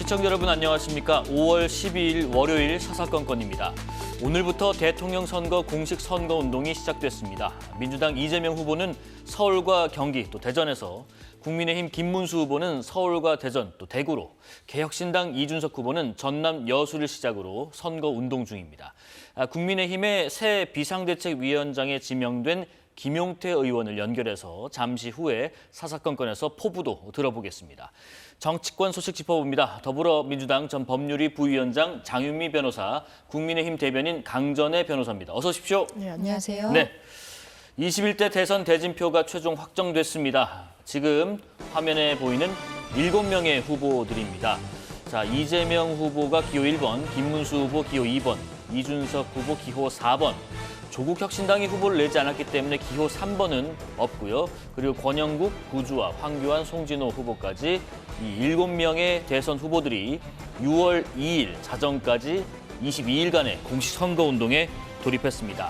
시청자 여러분 안녕하십니까? 5월 12일 월요일 사사건건입니다. 오늘부터 대통령 선거 공식 선거 운동이 시작됐습니다. 민주당 이재명 후보는 서울과 경기 또 대전에서, 국민의힘 김문수 후보는 서울과 대전 또 대구로, 개혁신당 이준석 후보는 전남 여수를 시작으로 선거 운동 중입니다. 국민의힘의 새 비상대책위원장에 지명된 김용태 의원을 연결해서 잠시 후에 사사건건에서 포부도 들어보겠습니다. 정치권 소식 짚어봅니다. 더불어민주당 전 법률위 부위원장 장윤미 변호사, 국민의힘 대변인 강전애 변호사입니다. 어서 오십시오. 네, 안녕하세요. 네, 21대 대선 대진표가 최종 확정됐습니다. 지금 화면에 보이는 7명의 후보들입니다. 자, 이재명 후보가 기호 1번, 김문수 후보 기호 2번, 이준석 후보 기호 4번, 조국혁신당이 후보를 내지 않았기 때문에 기호 3번은 없고요. 그리고 권영국, 구주와 황교안, 송진호 후보까지 이 7명의 대선 후보들이 6월 2일 자정까지 22일간의 공식 선거운동에 돌입했습니다.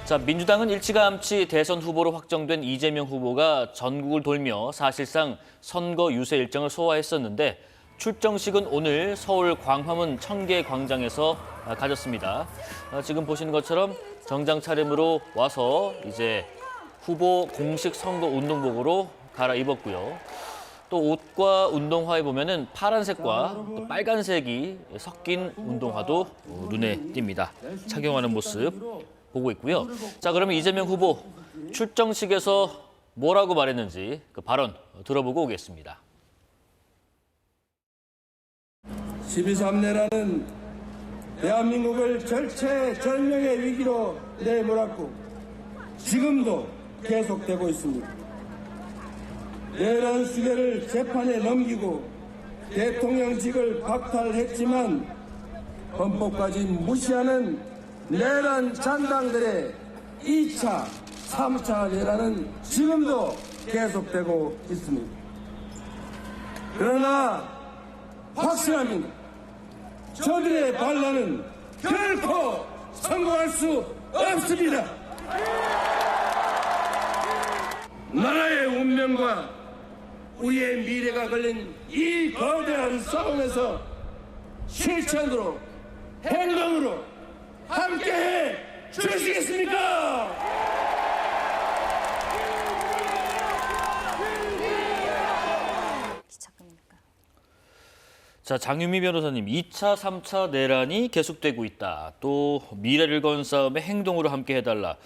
자, 민주당은 일찌감치 대선 후보로 확정된 이재명 후보가 전국을 돌며 사실상 선거 유세 일정을 소화했었는데, 출정식은 오늘 서울 광화문 청계광장에서 가졌습니다. 지금 보시는 것처럼 정장 차림으로 와서 이제 후보 공식 선거 운동복으로 갈아입었고요. 또 옷과 운동화에 보면은 파란색과 또 빨간색이 섞인 운동화도 눈에 띕니다. 착용하는 모습 보고 있고요. 자, 그러면 이재명 후보 출정식에서 뭐라고 말했는지 그 발언 들어보고 오겠습니다. 12.3내라는 대한민국을 절체절명의 위기로 내몰았고 지금도 계속되고 있습니다. 내란 수배를 재판에 넘기고 대통령직을 박탈했지만 헌법까지 무시하는 내란 잔당들의 2차, 3차 내란은 지금도 계속되고 있습니다. 그러나 확실합니다. 저들의 반란은 결코 성공할 수 없습니다. 나라의 운명과 우리의 미래가 걸린 이 거대한 싸움에서 실천으로, 행동으로 함께해 주시겠습니까? 자, 장윤미 변호사님, 2차, 3차 내란이 계속되고 있다. 또 미래를 건 싸움에 행동으로 함께 해달라.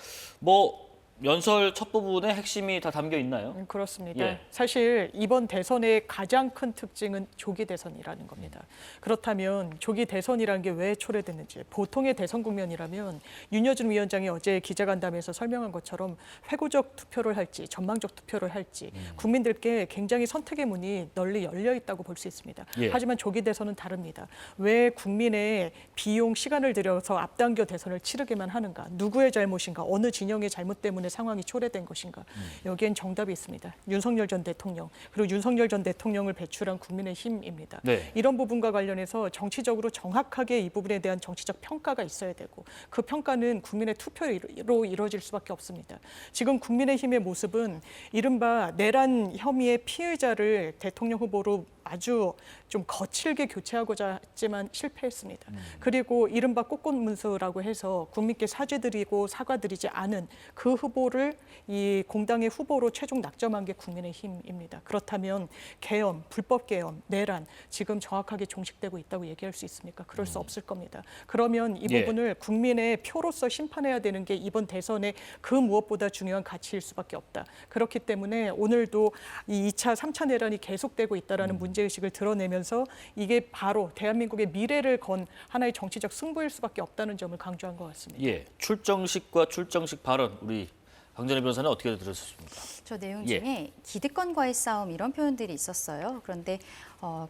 연설 첫 부분에 핵심이 다 담겨 있나요? 그렇습니다. 예. 사실 이번 대선의 가장 큰 특징은 조기 대선이라는 겁니다. 그렇다면 조기 대선이라는 게 왜 초래됐는지, 보통의 대선 국면이라면 윤여준 위원장이 어제 기자간담회에서 설명한 것처럼 회고적 투표를 할지 전망적 투표를 할지 국민들께 굉장히 선택의 문이 널리 열려 있다고 볼 수 있습니다. 예. 하지만 조기 대선은 다릅니다. 왜 국민의 비용, 시간을 들여서 앞당겨 대선을 치르게만 하는가? 누구의 잘못인가? 어느 진영의 잘못 때문에 상황이 초래된 것인가? 여기엔 정답이 있습니다. 윤석열 전 대통령, 그리고 윤석열 전 대통령을 배출한 국민의힘입니다. 네. 이런 부분과 관련해서 정치적으로 정확하게 이 부분에 대한 정치적 평가가 있어야 되고, 그 평가는 국민의 투표로 이루어질 수밖에 없습니다. 지금 국민의힘의 모습은 이른바 내란 혐의의 피해자를 대통령 후보로 아주 좀 거칠게 교체하고자 했지만 실패했습니다. 그리고 이른바 꽃꽃문서라고 해서 국민께 사죄드리고 사과드리지 않은 그 후보를 이 공당의 후보로 최종 낙점한 게 국민의힘입니다. 그렇다면 계엄, 불법 계엄, 내란 지금 정확하게 종식되고 있다고 얘기할 수 있습니까? 그럴 수 없을 겁니다. 그러면 이 부분을 국민의 표로서 심판해야 되는 게 이번 대선의 그 무엇보다 중요한 가치일 수밖에 없다. 그렇기 때문에 오늘도 이 2차, 3차 내란이 계속되고 있다는 문제의식을 드러내면서 이게 바로 대한민국의 미래를 건 하나의 정치적 승부일 수밖에 없다는 점을 강조한 것 같습니다. 예, 출정식과 출정식 발언, 우리 강전애 변호사는 어떻게 들으셨습니까? 저 내용 중에 기득권과의 싸움 이런 표현들이 있었어요. 그런데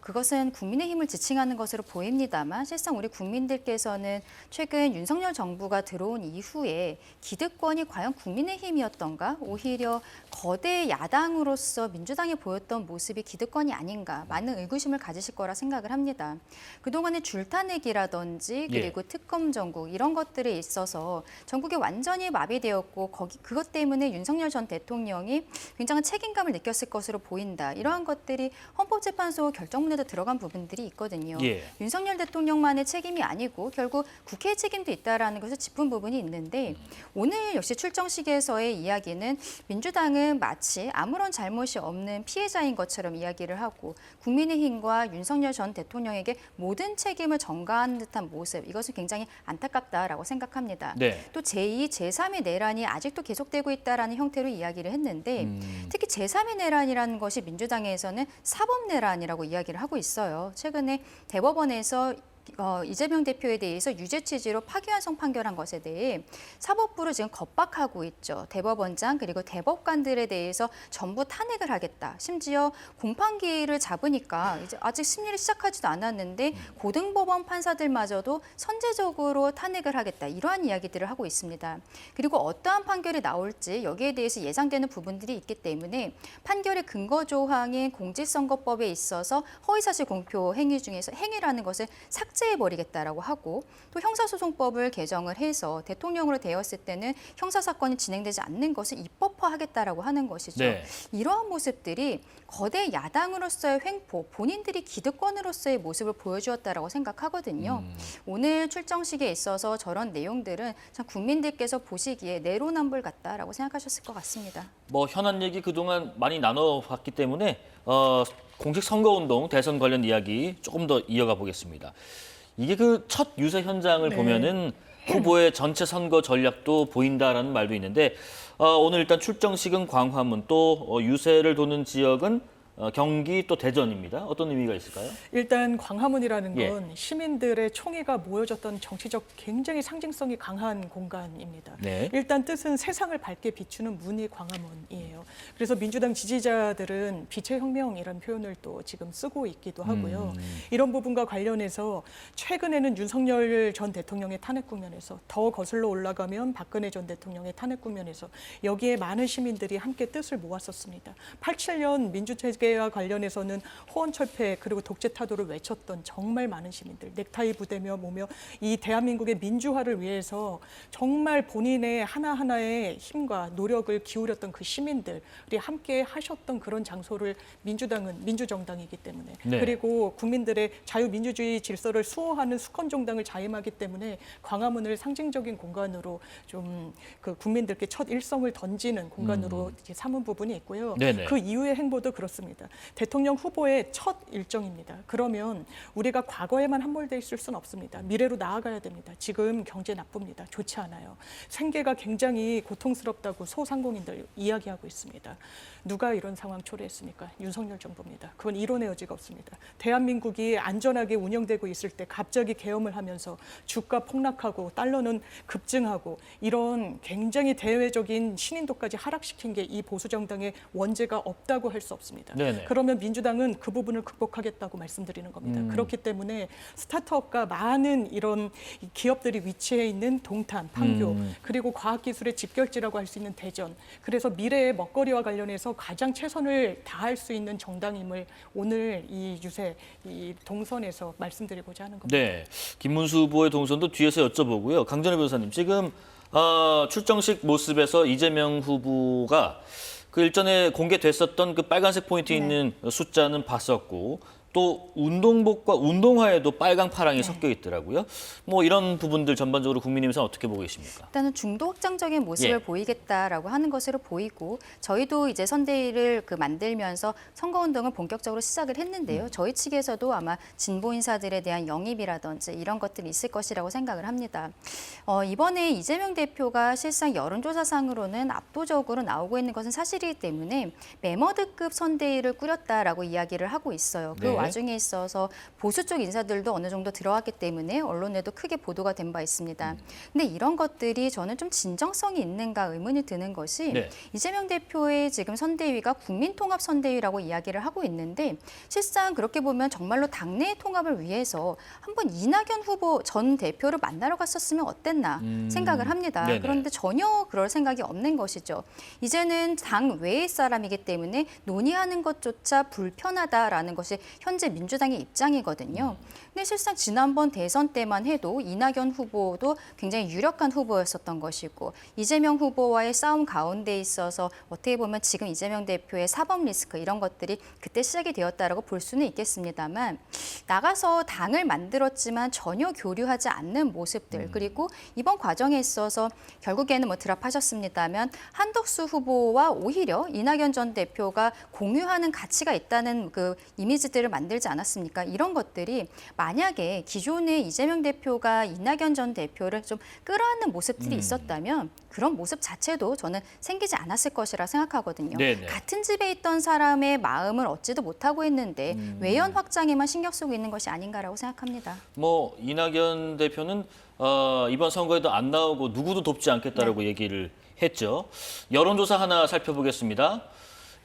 그것은 국민의힘을 지칭하는 것으로 보입니다만 실상 우리 국민들께서는 최근 윤석열 정부가 들어온 이후에 기득권이 과연 국민의힘이었던가, 오히려 거대 야당으로서 민주당이 보였던 모습이 기득권이 아닌가, 많은 의구심을 가지실 거라 생각을 합니다. 그동안의 줄타내기라든지 그리고 특검 정국 이런 것들에 있어서 전국이 완전히 마비되었고 그것 때문에 윤석열 전 대통령이 굉장한 책임감을 느꼈을 것으로 보인다. 이러한 것들이 헌법재판소 결정문에도 들어간 부분들이 있거든요. 예. 윤석열 대통령만의 책임이 아니고 결국 국회의 책임도 있다라는 것을 짚은 부분이 있는데 오늘 역시 출정식에서의 이야기는 민주당은 마치 아무런 잘못이 없는 피해자인 것처럼 이야기를 하고 국민의힘과 윤석열 전 대통령에게 모든 책임을 전가하는 듯한 모습, 이것은 굉장히 안타깝다라고 생각합니다. 네. 또 제2, 제3의 내란이 아직도 계속되고 있다라는 형태로 이야기를 했는데 특히 제3의 내란이라는 것이 민주당에서는 사법내란이라고 이야기를 하고 있어요. 최근에 대법원에서 이재명 대표에 대해서 유죄 취지로 파기환송 판결한 것에 대해 사법부를 지금 겁박하고 있죠. 대법원장 그리고 대법관들에 대해서 전부 탄핵을 하겠다. 심지어 공판기일을 잡으니까 이제 아직 심리를 시작하지도 않았는데 고등법원 판사들마저도 선제적으로 탄핵을 하겠다. 이러한 이야기들을 하고 있습니다. 그리고 어떠한 판결이 나올지 여기에 대해서 예상되는 부분들이 있기 때문에 판결의 근거 조항인 공직선거법에 있어서 허위사실 공표 행위 중에서 행위라는 것을 삭제해버리겠다라고 하고 또 형사소송법을 개정을 해서 대통령으로 되었을 때는 형사사건이 진행되지 않는 것을 입법화하겠다라고 하는 것이죠. 네. 이러한 모습들이 거대 야당으로서의 횡포, 본인들이 기득권으로서의 모습을 보여주었다라고 생각하거든요. 오늘 출정식에 있어서 저런 내용들은 참 국민들께서 보시기에 내로남불 같다라고 생각하셨을 것 같습니다. 뭐 현안 얘기 그동안 많이 나눠봤기 때문에 공식 선거운동 대선 관련 이야기 조금 더 이어가 보겠습니다. 이게 그 첫 유세 현장을 네. 보면은 후보의 전체 선거 전략도 보인다라는 말도 있는데 오늘 일단 출정식은 광화문 또 유세를 도는 지역은 경기 또 대전입니다. 어떤 의미가 있을까요? 일단 광화문이라는 예. 건 시민들의 총의가 모여졌던 정치적 굉장히 상징성이 강한 공간입니다. 네. 일단 뜻은 세상을 밝게 비추는 문이 광화문이에요. 그래서 민주당 지지자들은 빛의 혁명이라는 표현을 또 지금 쓰고 있기도 하고요. 이런 부분과 관련해서 최근에는 윤석열 전 대통령의 탄핵 국면에서 더 거슬러 올라가면 박근혜 전 대통령의 탄핵 국면에서 여기에 많은 시민들이 함께 뜻을 모았었습니다. 87년 민주체제와 관련해서는 호언철폐 그리고 독재 타도를 외쳤던 정말 많은 시민들, 넥타이 부대며 뭐며 이 대한민국의 민주화를 위해서 정말 본인의 하나하나의 힘과 노력을 기울였던 그 시민들이 함께 하셨던 그런 장소를 민주당은 민주정당이기 때문에 네. 그리고 국민들의 자유민주주의 질서를 수호하는 수권정당을 자임하기 때문에 광화문을 상징적인 공간으로 좀 그 국민들께 첫 일성을 던지는 공간으로 이렇게 삼은 부분이 있고요. 네네. 그 이후의 행보도 그렇습니다. 대통령 후보의 첫 일정입니다. 그러면 우리가 과거에만 함몰돼 있을 수는 없습니다. 미래로 나아가야 됩니다. 지금 경제 나쁩니다. 좋지 않아요. 생계가 굉장히 고통스럽다고 소상공인들 이야기하고 있습니다. 누가 이런 상황 초래했습니까? 윤석열 정부입니다. 그건 이론의 여지가 없습니다. 대한민국이 안전하게 운영되고 있을 때 갑자기 계엄을 하면서 주가 폭락하고 달러는 급증하고 이런 굉장히 대외적인 신인도까지 하락시킨 게 이 보수정당의 원죄가 없다고 할 수 없습니다. 네네. 그러면 민주당은 그 부분을 극복하겠다고 말씀드리는 겁니다. 그렇기 때문에 스타트업과 많은 이런 기업들이 위치해 있는 동탄, 판교, 그리고 과학기술의 집결지라고 할 수 있는 대전. 그래서 미래의 먹거리와 관련해서 가장 최선을 다할 수 있는 정당임을 오늘 이 유세, 이 동선에서 말씀드리고자 하는 겁니다. 네, 김문수 후보의 동선도 뒤에서 여쭤보고요. 강전혜 변호사님, 지금 출정식 모습에서 이재명 후보가 그 일전에 공개됐었던 그 빨간색 포인트 있는 숫자는 봤었고 또 운동복과 운동화에도 빨강 파랑이 섞여 있더라고요. 뭐 이런 부분들 전반적으로 국민의힘에서는 어떻게 보고 계십니까? 일단은 중도 확장적인 모습을 예. 보이겠다라고 하는 것으로 보이고 저희도 이제 선대위를 만들면서 선거운동을 본격적으로 시작을 했는데요. 저희 측에서도 아마 진보 인사들에 대한 영입이라든지 이런 것들이 있을 것이라고 생각을 합니다. 이번에 이재명 대표가 실상 여론조사상으로는 압도적으로 나오고 있는 것은 사실이기 때문에 메머드급 선대위를 꾸렸다라고 이야기를 하고 있어요. 그 네. 와중에 있어서 보수 쪽 인사들도 어느 정도 들어왔기 때문에 언론에도 크게 보도가 된 바 있습니다. 근데 이런 것들이 저는 좀 진정성이 있는가 의문이 드는 것이 네. 이재명 대표의 지금 선대위가 국민통합선대위라고 이야기를 하고 있는데 실상 그렇게 보면 정말로 당내 통합을 위해서 한번 이낙연 후보 전 대표를 만나러 갔었으면 어땠나 생각을 합니다. 네네. 그런데 전혀 그럴 생각이 없는 것이죠. 이제는 당 외의 사람이기 때문에 논의하는 것조차 불편하다라는 것이 현 현재 민주당의 입장이거든요. 근데 실상 지난번 대선 때만 해도 이낙연 후보도 굉장히 유력한 후보였었던 것이고 이재명 후보와의 싸움 가운데 있어서 어떻게 보면 지금 이재명 대표의 사법 리스크 이런 것들이 그때 시작이 되었다라고 볼 수는 있겠습니다만 나가서 당을 만들었지만 전혀 교류하지 않는 모습들 그리고 이번 과정에 있어서 결국에는 뭐 드랍하셨습니다면 한덕수 후보와 오히려 이낙연 전 대표가 공유하는 가치가 있다는 그 이미지들을 만들지 않았습니까? 이런 것들이 만약에 기존에 이재명 대표가 이낙연 전 대표를 좀 끌어안는 모습들이 있었다면 그런 모습 자체도 저는 생기지 않았을 것이라 생각하거든요. 네네. 같은 집에 있던 사람의 마음을 얻지도 못하고 있는데 외연 확장에만 신경 쓰고 있는 것이 아닌가라고 생각합니다. 뭐 이낙연 대표는 이번 선거에도 안 나오고 누구도 돕지 않겠다라고 얘기를 했죠. 여론조사 하나 살펴보겠습니다.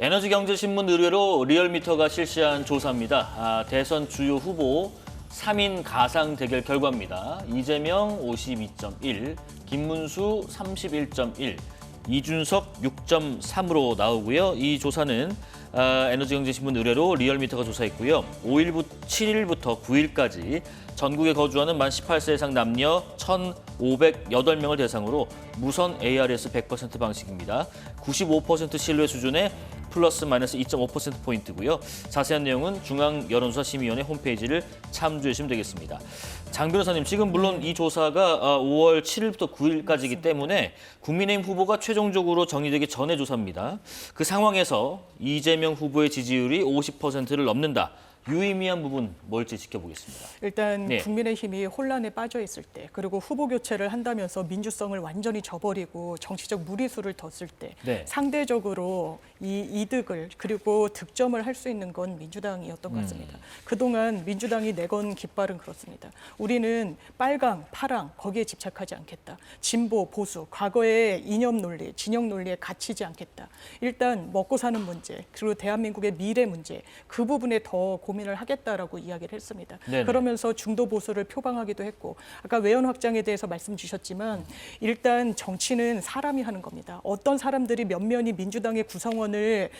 에너지경제신문 의뢰로 리얼미터가 실시한 조사입니다. 대선 주요 후보 3인 가상 대결 결과입니다. 이재명 52.1, 김문수 31.1, 이준석 6.3으로 나오고요. 이 조사는 에너지경제신문 의뢰로 리얼미터가 조사했고요. 7일부터 9일까지 전국에 거주하는 만 18세 이상 남녀 1,508명을 대상으로 무선 ARS 100% 방식입니다. 95% 신뢰 수준의 플러스 마이너스 2.5%포인트고요. 자세한 내용은 중앙여론조사심의위원회 홈페이지를 참조해 주시면 되겠습니다. 장 변호사님, 지금 물론 이 조사가 5월 7일부터 9일까지이기 때문에 국민의힘 후보가 최종적으로 정리되기 전의 조사입니다. 그 상황에서 이재명 후보의 지지율이 50%를 넘는다. 유의미한 부분 뭘지 지켜보겠습니다. 일단 네. 국민의힘이 혼란에 빠져 있을 때 그리고 후보 교체를 한다면서 민주성을 완전히 저버리고 정치적 무리수를 뒀을 때 네. 상대적으로 이 이득을 그리고 득점을 할 수 있는 건 민주당이었던 것 같습니다. 그동안 민주당이 내건 깃발은 그렇습니다. 우리는 빨강, 파랑 거기에 집착하지 않겠다. 진보, 보수, 과거의 이념 논리, 진영 논리에 갇히지 않겠다. 일단 먹고 사는 문제 그리고 대한민국의 미래 문제 그 부분에 더 고민을 하겠다라고 이야기를 했습니다. 네네. 그러면서 중도 보수를 표방하기도 했고 아까 외연 확장에 대해서 말씀 주셨지만 일단 정치는 사람이 하는 겁니다. 어떤 사람들이 몇 면이 민주당의 구성원을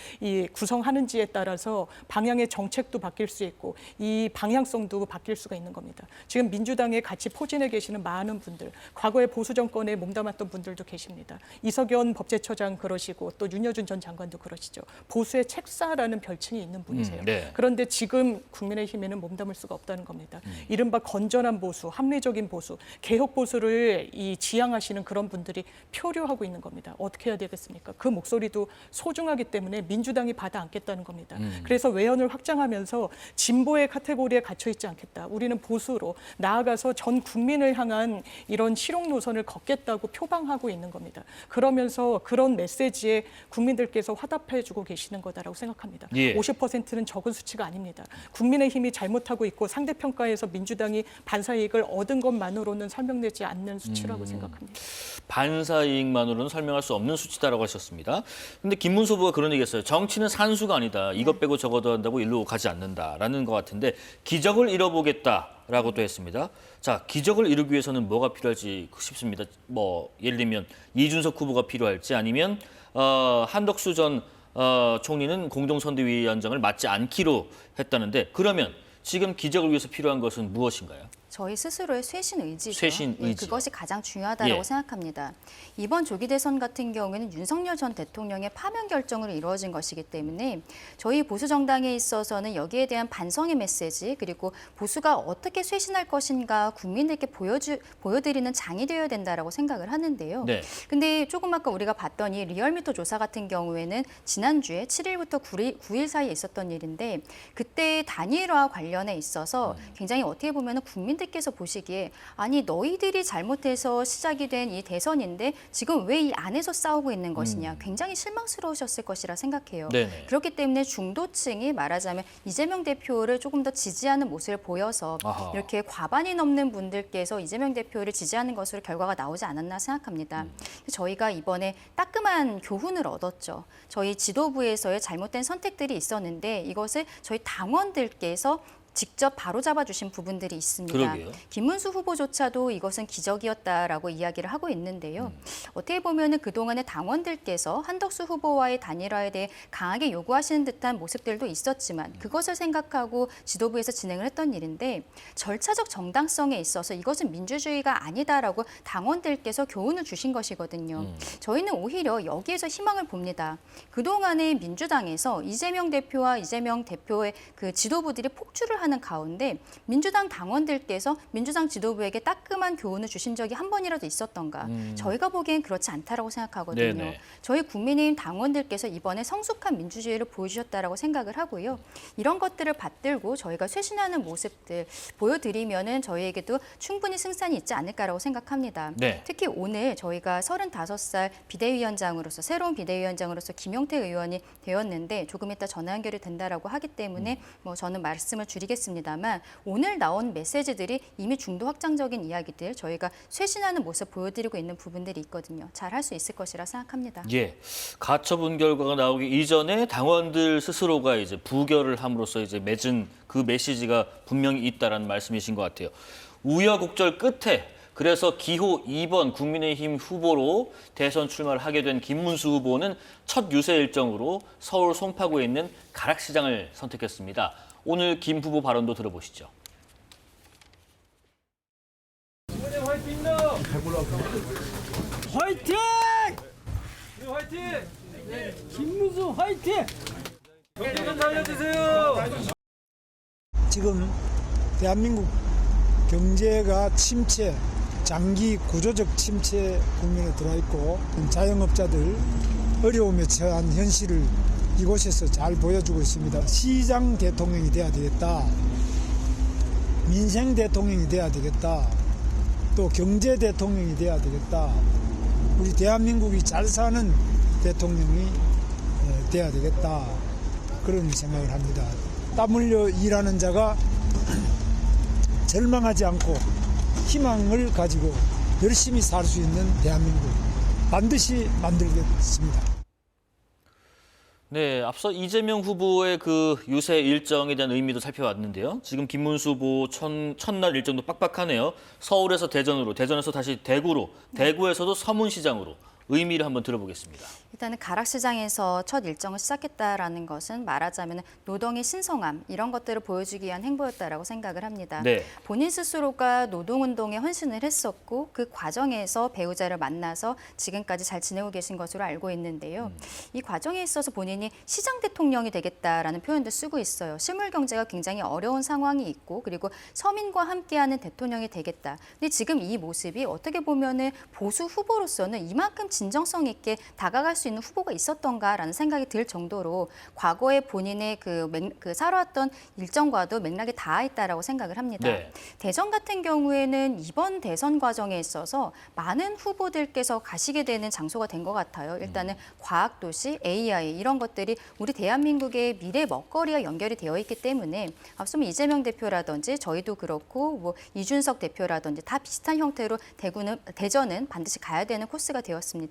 구성하는지에 따라서 방향의 정책도 바뀔 수 있고 이 방향성도 바뀔 수가 있는 겁니다. 지금 민주당에 같이 포진해 계시는 많은 분들, 과거에 보수 정권에 몸담았던 분들도 계십니다. 이석연 법제처장 그러시고 또 윤여준 전 장관도 그러시죠. 보수의 책사라는 별칭이 있는 분이세요. 네. 그런데 지금 국민의힘에는 몸담을 수가 없다는 겁니다. 이른바 건전한 보수, 합리적인 보수, 개혁 보수를 지향하시는 그런 분들이 표류하고 있는 겁니다. 어떻게 해야 되겠습니까? 그 목소리도 소중하기 때문에 민주당이 받아 안겠다는 겁니다. 그래서 외연을 확장하면서 진보의 카테고리에 갇혀 있지 않겠다. 우리는 보수로 나아가서 전 국민을 향한 이런 실용 노선을 걷겠다고 표방하고 있는 겁니다. 그러면서 그런 메시지에 국민들께서 화답해주고 계시는 거다라고 생각합니다. 예. 50%는 적은 수치가 아닙니다. 국민의힘이 잘못하고 있고 상대평가에서 민주당이 반사이익을 얻은 것만으로는 설명되지 않는 수치라고 생각합니다. 반사이익만으로는 설명할 수 없는 수치다라고 하셨습니다. 근데 김문수 후보가 그런 얘기했어요. 정치는 산수가 아니다. 이것 빼고 저것 한다고 일로 가지 않는다라는 것 같은데 기적을 이뤄보겠다라고 또 했습니다. 자, 기적을 이루기 위해서는 뭐가 필요할지 싶습니다. 뭐 예를 들면 이준석 후보가 필요할지 아니면 한덕수 전 총리는 공동선대위원장을 맡지 않기로 했다는데 그러면 지금 기적을 위해서 필요한 것은 무엇인가요? 저희 스스로의 쇄신 의지죠. 쇄신 예, 의지요. 그것이 가장 중요하다고 예. 생각합니다. 이번 조기 대선 같은 경우에는 윤석열 전 대통령의 파면 결정으로 이루어진 것이기 때문에 저희 보수 정당에 있어서는 여기에 대한 반성의 메시지 그리고 보수가 어떻게 쇄신할 것인가 국민들께 보여드리는 장이 되어야 된다라고 생각을 하는데요. 네. 근데 조금 아까 우리가 봤던 이 리얼미터 조사 같은 경우에는 지난주에 7일부터 9일 사이에 있었던 일인데 그때 단일화 관련해 있어서 굉장히 어떻게 보면 국민들께서 보시기에 아니 너희들이 잘못해서 시작이 된 이 대선인데 지금 왜 이 안에서 싸우고 있는 것이냐 굉장히 실망스러우셨을 것이라 생각해요. 네네. 그렇기 때문에 중도층이 말하자면 이재명 대표를 조금 더 지지하는 모습을 보여서 아하. 이렇게 과반이 넘는 분들께서 이재명 대표를 지지하는 것으로 결과가 나오지 않았나 생각합니다. 저희가 이번에 따끔한 교훈을 얻었죠. 저희 지도부에서의 잘못된 선택들이 있었는데 이것을 저희 당원들께서 직접 바로잡아 주신 부분들이 있습니다. 그러게요. 김문수 후보조차도 이것은 기적이었다라고 이야기를 하고 있는데요. 어떻게 보면은 그동안의 당원들께서 한덕수 후보와의 단일화에 대해 강하게 요구하시는 듯한 모습들도 있었지만 그것을 생각하고 지도부에서 진행을 했던 일인데 절차적 정당성에 있어서 이것은 민주주의가 아니다라고 당원들께서 교훈을 주신 것이거든요. 저희는 오히려 여기에서 희망을 봅니다. 그동안의 민주당에서 이재명 대표와 이재명 대표의 그 지도부들이 폭주를 하는 가운데 민주당 당원들께서 민주당 지도부에게 따끔한 교훈을 주신 적이 한 번이라도 있었던가? 저희가 보기엔 그렇지 않다라고 생각하거든요. 네네. 저희 국민의힘 당원들께서 이번에 성숙한 민주주의를 보여주셨다라고 생각을 하고요. 이런 것들을 받들고 저희가 쇄신하는 모습들 보여드리면은 저희에게도 충분히 승산이 있지 않을까라고 생각합니다. 네. 특히 오늘 저희가 35살 비대위원장으로서 새로운 비대위원장으로서 김용태 의원이 되었는데 조금 이따 전화 연결이 된다라고 하기 때문에 뭐 저는 말씀을 줄이겠습니다만 오늘 나온 메시지들이 이미 중도 확장적인 이야기들 저희가 쇄신하는 모습 보여드리고 있는 부분들이 있거든요. 잘 할 수 있을 것이라 생각합니다. 예, 가처분 결과가 나오기 이전에 당원들 스스로가 이제 부결을 함으로써 이제 맺은 그 메시지가 분명히 있다라는 말씀이신 것 같아요. 우여곡절 끝에 그래서 기호 2번 국민의힘 후보로 대선 출마를 하게 된 김문수 후보는 첫 유세 일정으로 서울 송파구에 있는 가락시장을 선택했습니다. 오늘 김 후보 발언도 들어보시죠. 화이팅! 화이팅! 김문수 화이팅! 경제 좀 살려주세요. 지금 대한민국 경제가 침체, 장기 구조적 침체 국면에 들어와 있고 자영업자들 어려움에 처한 현실을 이곳에서 잘 보여주고 있습니다. 시장 대통령이 돼야 되겠다. 민생 대통령이 돼야 되겠다. 또 경제 대통령이 돼야 되겠다. 우리 대한민국이 잘 사는 대통령이 돼야 되겠다. 그런 생각을 합니다. 땀 흘려 일하는 자가 절망하지 않고 희망을 가지고 열심히 살 수 있는 대한민국 반드시 만들겠습니다. 네, 앞서 이재명 후보의 그 유세 일정에 대한 의미도 살펴봤는데요. 지금 김문수 후보 첫날 일정도 빡빡하네요. 서울에서 대전으로, 대전에서 다시 대구로, 대구에서도 서문시장으로 의미를 한번 들어보겠습니다. 일단은 가락시장에서 첫 일정을 시작했다라는 것은 말하자면 노동의 신성함 이런 것들을 보여주기 위한 행보였다라고 생각을 합니다. 네. 본인 스스로가 노동운동에 헌신을 했었고 그 과정에서 배우자를 만나서 지금까지 잘 지내고 계신 것으로 알고 있는데요. 이 과정에 있어서 본인이 시장 대통령이 되겠다라는 표현도 쓰고 있어요. 실물 경제가 굉장히 어려운 상황이 있고 그리고 서민과 함께하는 대통령이 되겠다. 근데 지금 이 모습이 어떻게 보면은 보수 후보로서는 이만큼 진정성 있게 다가갈 수 있는 후보가 있었던가라는 생각이 들 정도로 과거에 본인의 그 살아왔던 일정과도 맥락이 닿아 있다라고 생각을 합니다. 네. 대전 같은 경우에는 이번 대선 과정에 있어서 많은 후보들께서 가시게 되는 장소가 된 것 같아요. 일단은 과학도시, AI 이런 것들이 우리 대한민국의 미래 먹거리와 연결이 되어 있기 때문에 앞서 이재명 대표라든지 저희도 그렇고 뭐 이준석 대표라든지 다 비슷한 형태로 대전은 반드시 가야 되는 코스가 되었습니다.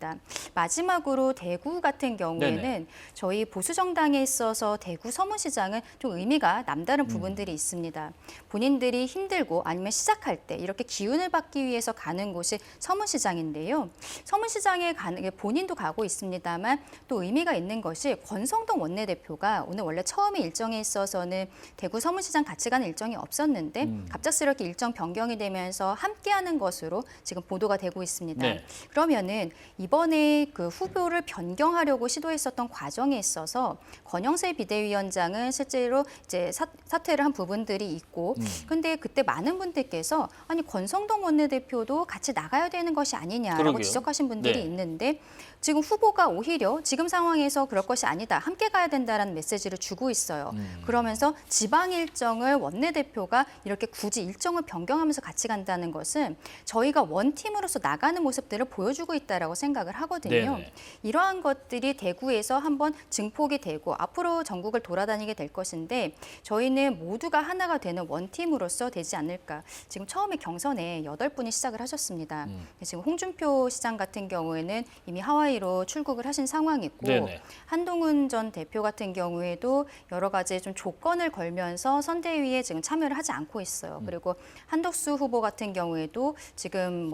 마지막으로 대구 같은 경우에는 네네. 저희 보수 정당에 있어서 대구 서문시장은 좀 의미가 남다른 부분들이 있습니다. 본인들이 힘들고 아니면 시작할 때 이렇게 기운을 받기 위해서 가는 곳이 서문시장인데요. 서문시장에 가는 게 본인도 가고 있습니다만 또 의미가 있는 것이 권성동 원내대표가 오늘 원래 처음에 일정에 있어서는 대구 서문시장 같이 가는 일정이 없었는데 갑작스럽게 일정 변경이 되면서 함께하는 것으로 지금 보도가 되고 있습니다. 네. 그러면은 이번에 그 후보를 변경하려고 시도했었던 과정에 있어서 권영세 비대위원장은 실제로 이제 사퇴를 한 부분들이 있고, 근데 그때 많은 분들께서 아니 권성동 원내대표도 같이 나가야 되는 것이 아니냐라고 그러게요. 지적하신 분들이 네. 있는데 지금 후보가 오히려 지금 상황에서 그럴 것이 아니다, 함께 가야 된다라는 메시지를 주고 있어요. 그러면서 지방 일정을 원내대표가 이렇게 굳이 일정을 변경하면서 같이 간다는 것은 저희가 원팀으로서 나가는 모습들을 보여주고 있다라고 생각을 하거든요. 네네. 이러한 것들이 대구에서 한번 증폭이 되고 앞으로 전국을 돌아다니게 될 것인데 저희는 모두가 하나가 되는 원팀으로서 되지 않을까. 지금 처음에 경선에 8분이 시작을 하셨습니다. 지금 홍준표 시장 같은 경우에는 이미 하와이 무사히로 출국을 하신 상황이고 네네. 한동훈 전 대표 같은 경우에도 여러 가지 좀 조건을 걸면서 선대위에 지금 참여를 하지 않고 있어요. 그리고 한덕수 후보 같은 경우에도 지금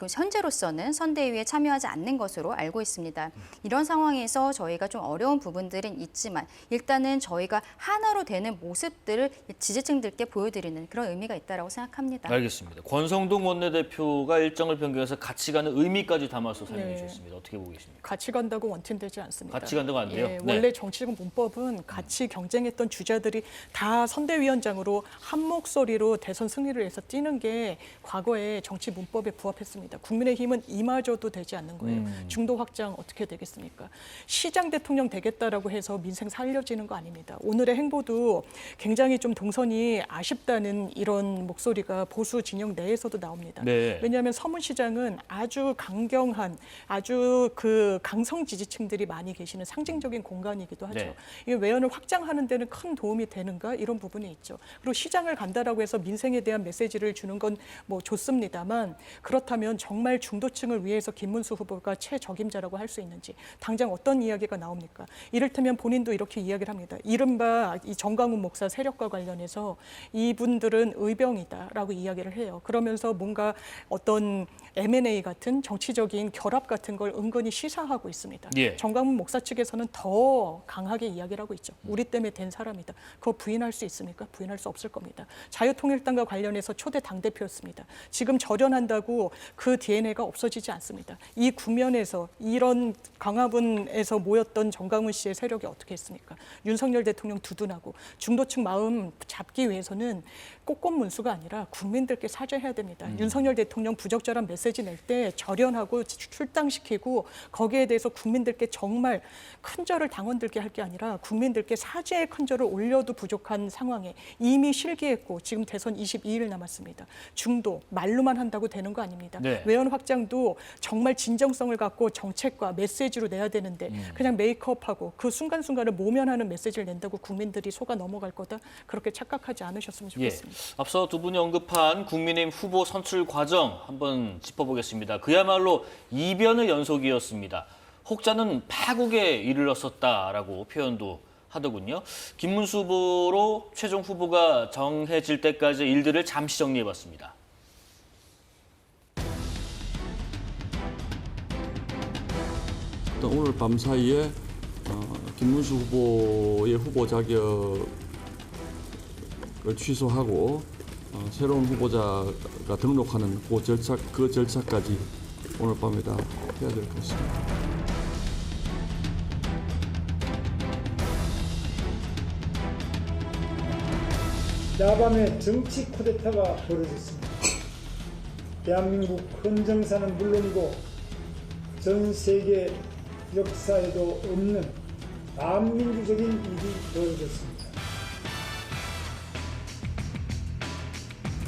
현재로서는 선대위에 참여하지 않는 것으로 알고 있습니다. 이런 상황에서 저희가 좀 어려운 부분들은 있지만 일단은 저희가 하나로 되는 모습들을 지지층들께 보여드리는 그런 의미가 있다라고 생각합니다. 알겠습니다. 권성동 원내대표가 일정을 변경해서 같이 가는 의미까지 담아서 설명해 네. 주셨습니다. 어떻게 보고 계십니까? 같이 간다고 원팀되지 않습니다. 같이 간다고 안 돼요? 예, 네. 원래 정치적 문법은 같이 경쟁했던 주자들이 다 선대위원장으로 한 목소리로 대선 승리를 위해서 뛰는 게 과거의 정치 문법에 부합했습니다. 국민의힘은 이마저도 되지 않는 거예요. 중도 확장 어떻게 되겠습니까? 시장 대통령 되겠다라고 해서 민생 살려지는 거 아닙니다. 오늘의 행보도 굉장히 좀 동선이 아쉽다는 이런 목소리가 보수 진영 내에서도 나옵니다. 네. 왜냐하면 서문시장은 아주 강경한 아주 그 강성 지지층들이 많이 계시는 상징적인 공간이기도 하죠. 네. 이 외연을 확장하는 데는 큰 도움이 되는가 이런 부분이 있죠. 그리고 시장을 간다라고 해서 민생에 대한 메시지를 주는 건 뭐 좋습니다만 그렇다면 정말 중도층을 위해서 김문수 후보가 최적임자라고 할 수 있는지 당장 어떤 이야기가 나옵니까? 이를테면 본인도 이렇게 이야기를 합니다. 이른바 이 정광훈 목사 세력과 관련해서 이분들은 의병이다라고 이야기를 해요. 그러면서 뭔가 어떤 M&A 같은 정치적인 결합 같은 걸 은근히 시사하고 있습니다. 예. 정광훈 목사 측에서는 더 강하게 이야기를 하고 있죠. 우리 때문에 된 사람이다. 그거 부인할 수 있습니까? 부인할 수 없을 겁니다. 자유통일당과 관련해서 초대 당대표였습니다. 지금 절연한다고 그 DNA가 없어지지 않습니다. 이 국면에서 이런 강화문에서 모였던 정광훈 씨의 세력이 어떻게 했습니까? 윤석열 대통령 두둔하고 중도층 마음 잡기 위해서는 꽃꽃문수가 아니라 국민들께 사죄해야 됩니다. 윤석열 대통령 부적절한 메시지 낼 때 절연하고 출당시키고 거기에 대해서 국민들께 정말 큰절을 당원들께 할 게 아니라 국민들께 사죄의 큰절을 올려도 부족한 상황에 이미 실기했고 지금 대선 22일 남았습니다. 중도 말로만 한다고 되는 거 아닙니다. 네. 외연 확장도 정말 진정성을 갖고 정책과 메시지로 내야 되는데 그냥 메이크업하고 그 순간순간을 모면하는 메시지를 낸다고 국민들이 속아 넘어갈 거다. 그렇게 착각하지 않으셨으면 예. 좋겠습니다. 앞서 두 분이 언급한 국민의힘 후보 선출 과정 한번 짚어보겠습니다. 그야말로 이변의 연속이었습니다. 혹자는 파국에 이르렀었다라고 표현도 하더군요. 김문수 후보로 최종 후보가 정해질 때까지 일들을 잠시 정리해봤습니다. 오늘 밤 사이에 김문수 후보의 후보 자격을 취소하고 새로운 후보자가 등록하는 그 절차까지 오늘 밤에 다 해야 될 것 같습니다. 야밤에 정치 쿠데타가 벌어졌습니다. 대한민국 헌정사는 물론이고 전 세계 역사에도 없는 반민주적인 일이 벌어졌습니다.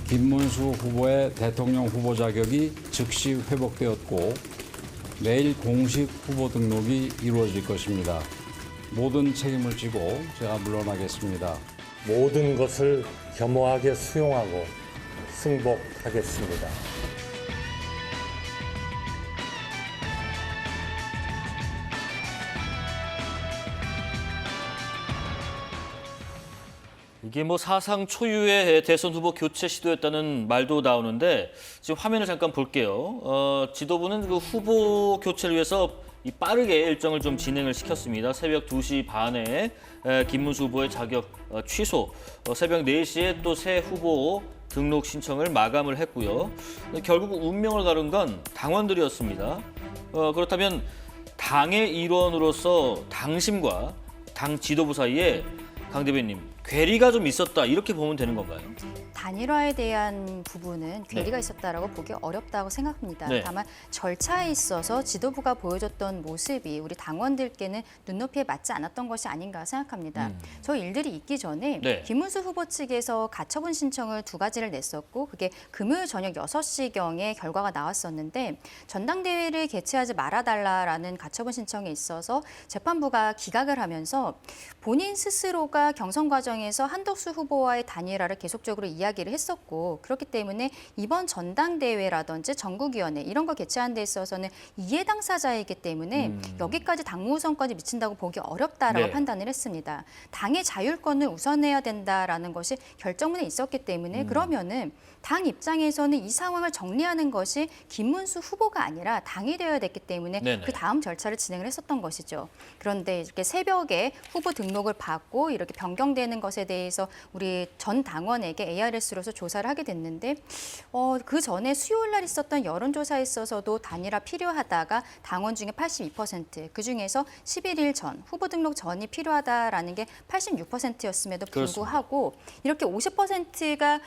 김문수 후보의 대통령 후보 자격이 즉시 회복되었고 내일 공식 후보 등록이 이루어질 것입니다. 모든 책임을 지고 제가 물러나겠습니다. 모든 것을 겸허하게 수용하고 승복하겠습니다. 이게 뭐 사상 초유의 대선 후보 교체 시도였다는 말도 나오는데 지금 화면을 잠깐 볼게요. 지도부는 그 후보 교체를 위해서 빠르게 일정을 좀 진행을 시켰습니다. 새벽 2시 반에 김문수 후보의 자격 취소, 새벽 4시에 또 새 후보 등록 신청을 마감을 했고요. 결국 운명을 가른 건 당원들이었습니다. 그렇다면 당의 일원으로서 당심과 당 지도부 사이에 강 대변인 괴리가 좀 있었다 이렇게 보면 되는 건가요? 단일화에 대한 부분은 괴리가 있었다라고 보기 어렵다고 생각합니다. 네. 다만 절차에 있어서 지도부가 보여줬던 모습이 우리 당원들께는 눈높이에 맞지 않았던 것이 아닌가 생각합니다. 저 일들이 있기 전에 네. 김문수 후보 측에서 가처분 신청을 2가지를 냈었고 그게 금요일 저녁 6시경에 결과가 나왔었는데 전당대회를 개최하지 말아달라라는 가처분 신청에 있어서 재판부가 기각을 하면서 본인 스스로가 경선 과정에 과정에서 한덕수 후보와의 단일화를 계속적으로 이야기를 했었고 그렇기 때문에 이번 전당대회라든지 전국위원회 이런 거 개최하는 데 있어서는 이해 당사자이기 때문에 여기까지 당무 우선권이 미친다고 보기 어렵다라고 네. 판단을 했습니다. 당의 자율권을 우선해야 된다라는 것이 결정문에 있었기 때문에 그러면은 당 입장에서는 이 상황을 정리하는 것이 김문수 후보가 아니라 당이 되어야 됐기 때문에 네네. 그 다음 절차를 진행을 했었던 것이죠. 그런데 이렇게 새벽에 후보 등록을 받고 이렇게 변경되는 것에 대해서 우리 전 당원에게 ARS로서 조사를 하게 됐는데 그 전에 수요일 날 있었던 여론조사에 있어서도 단일화 필요하다가 당원 중에 82%, 그중에서 11일 전, 후보 등록 전이 필요하다라는 게 86%였음에도 불구하고 이렇게 50%가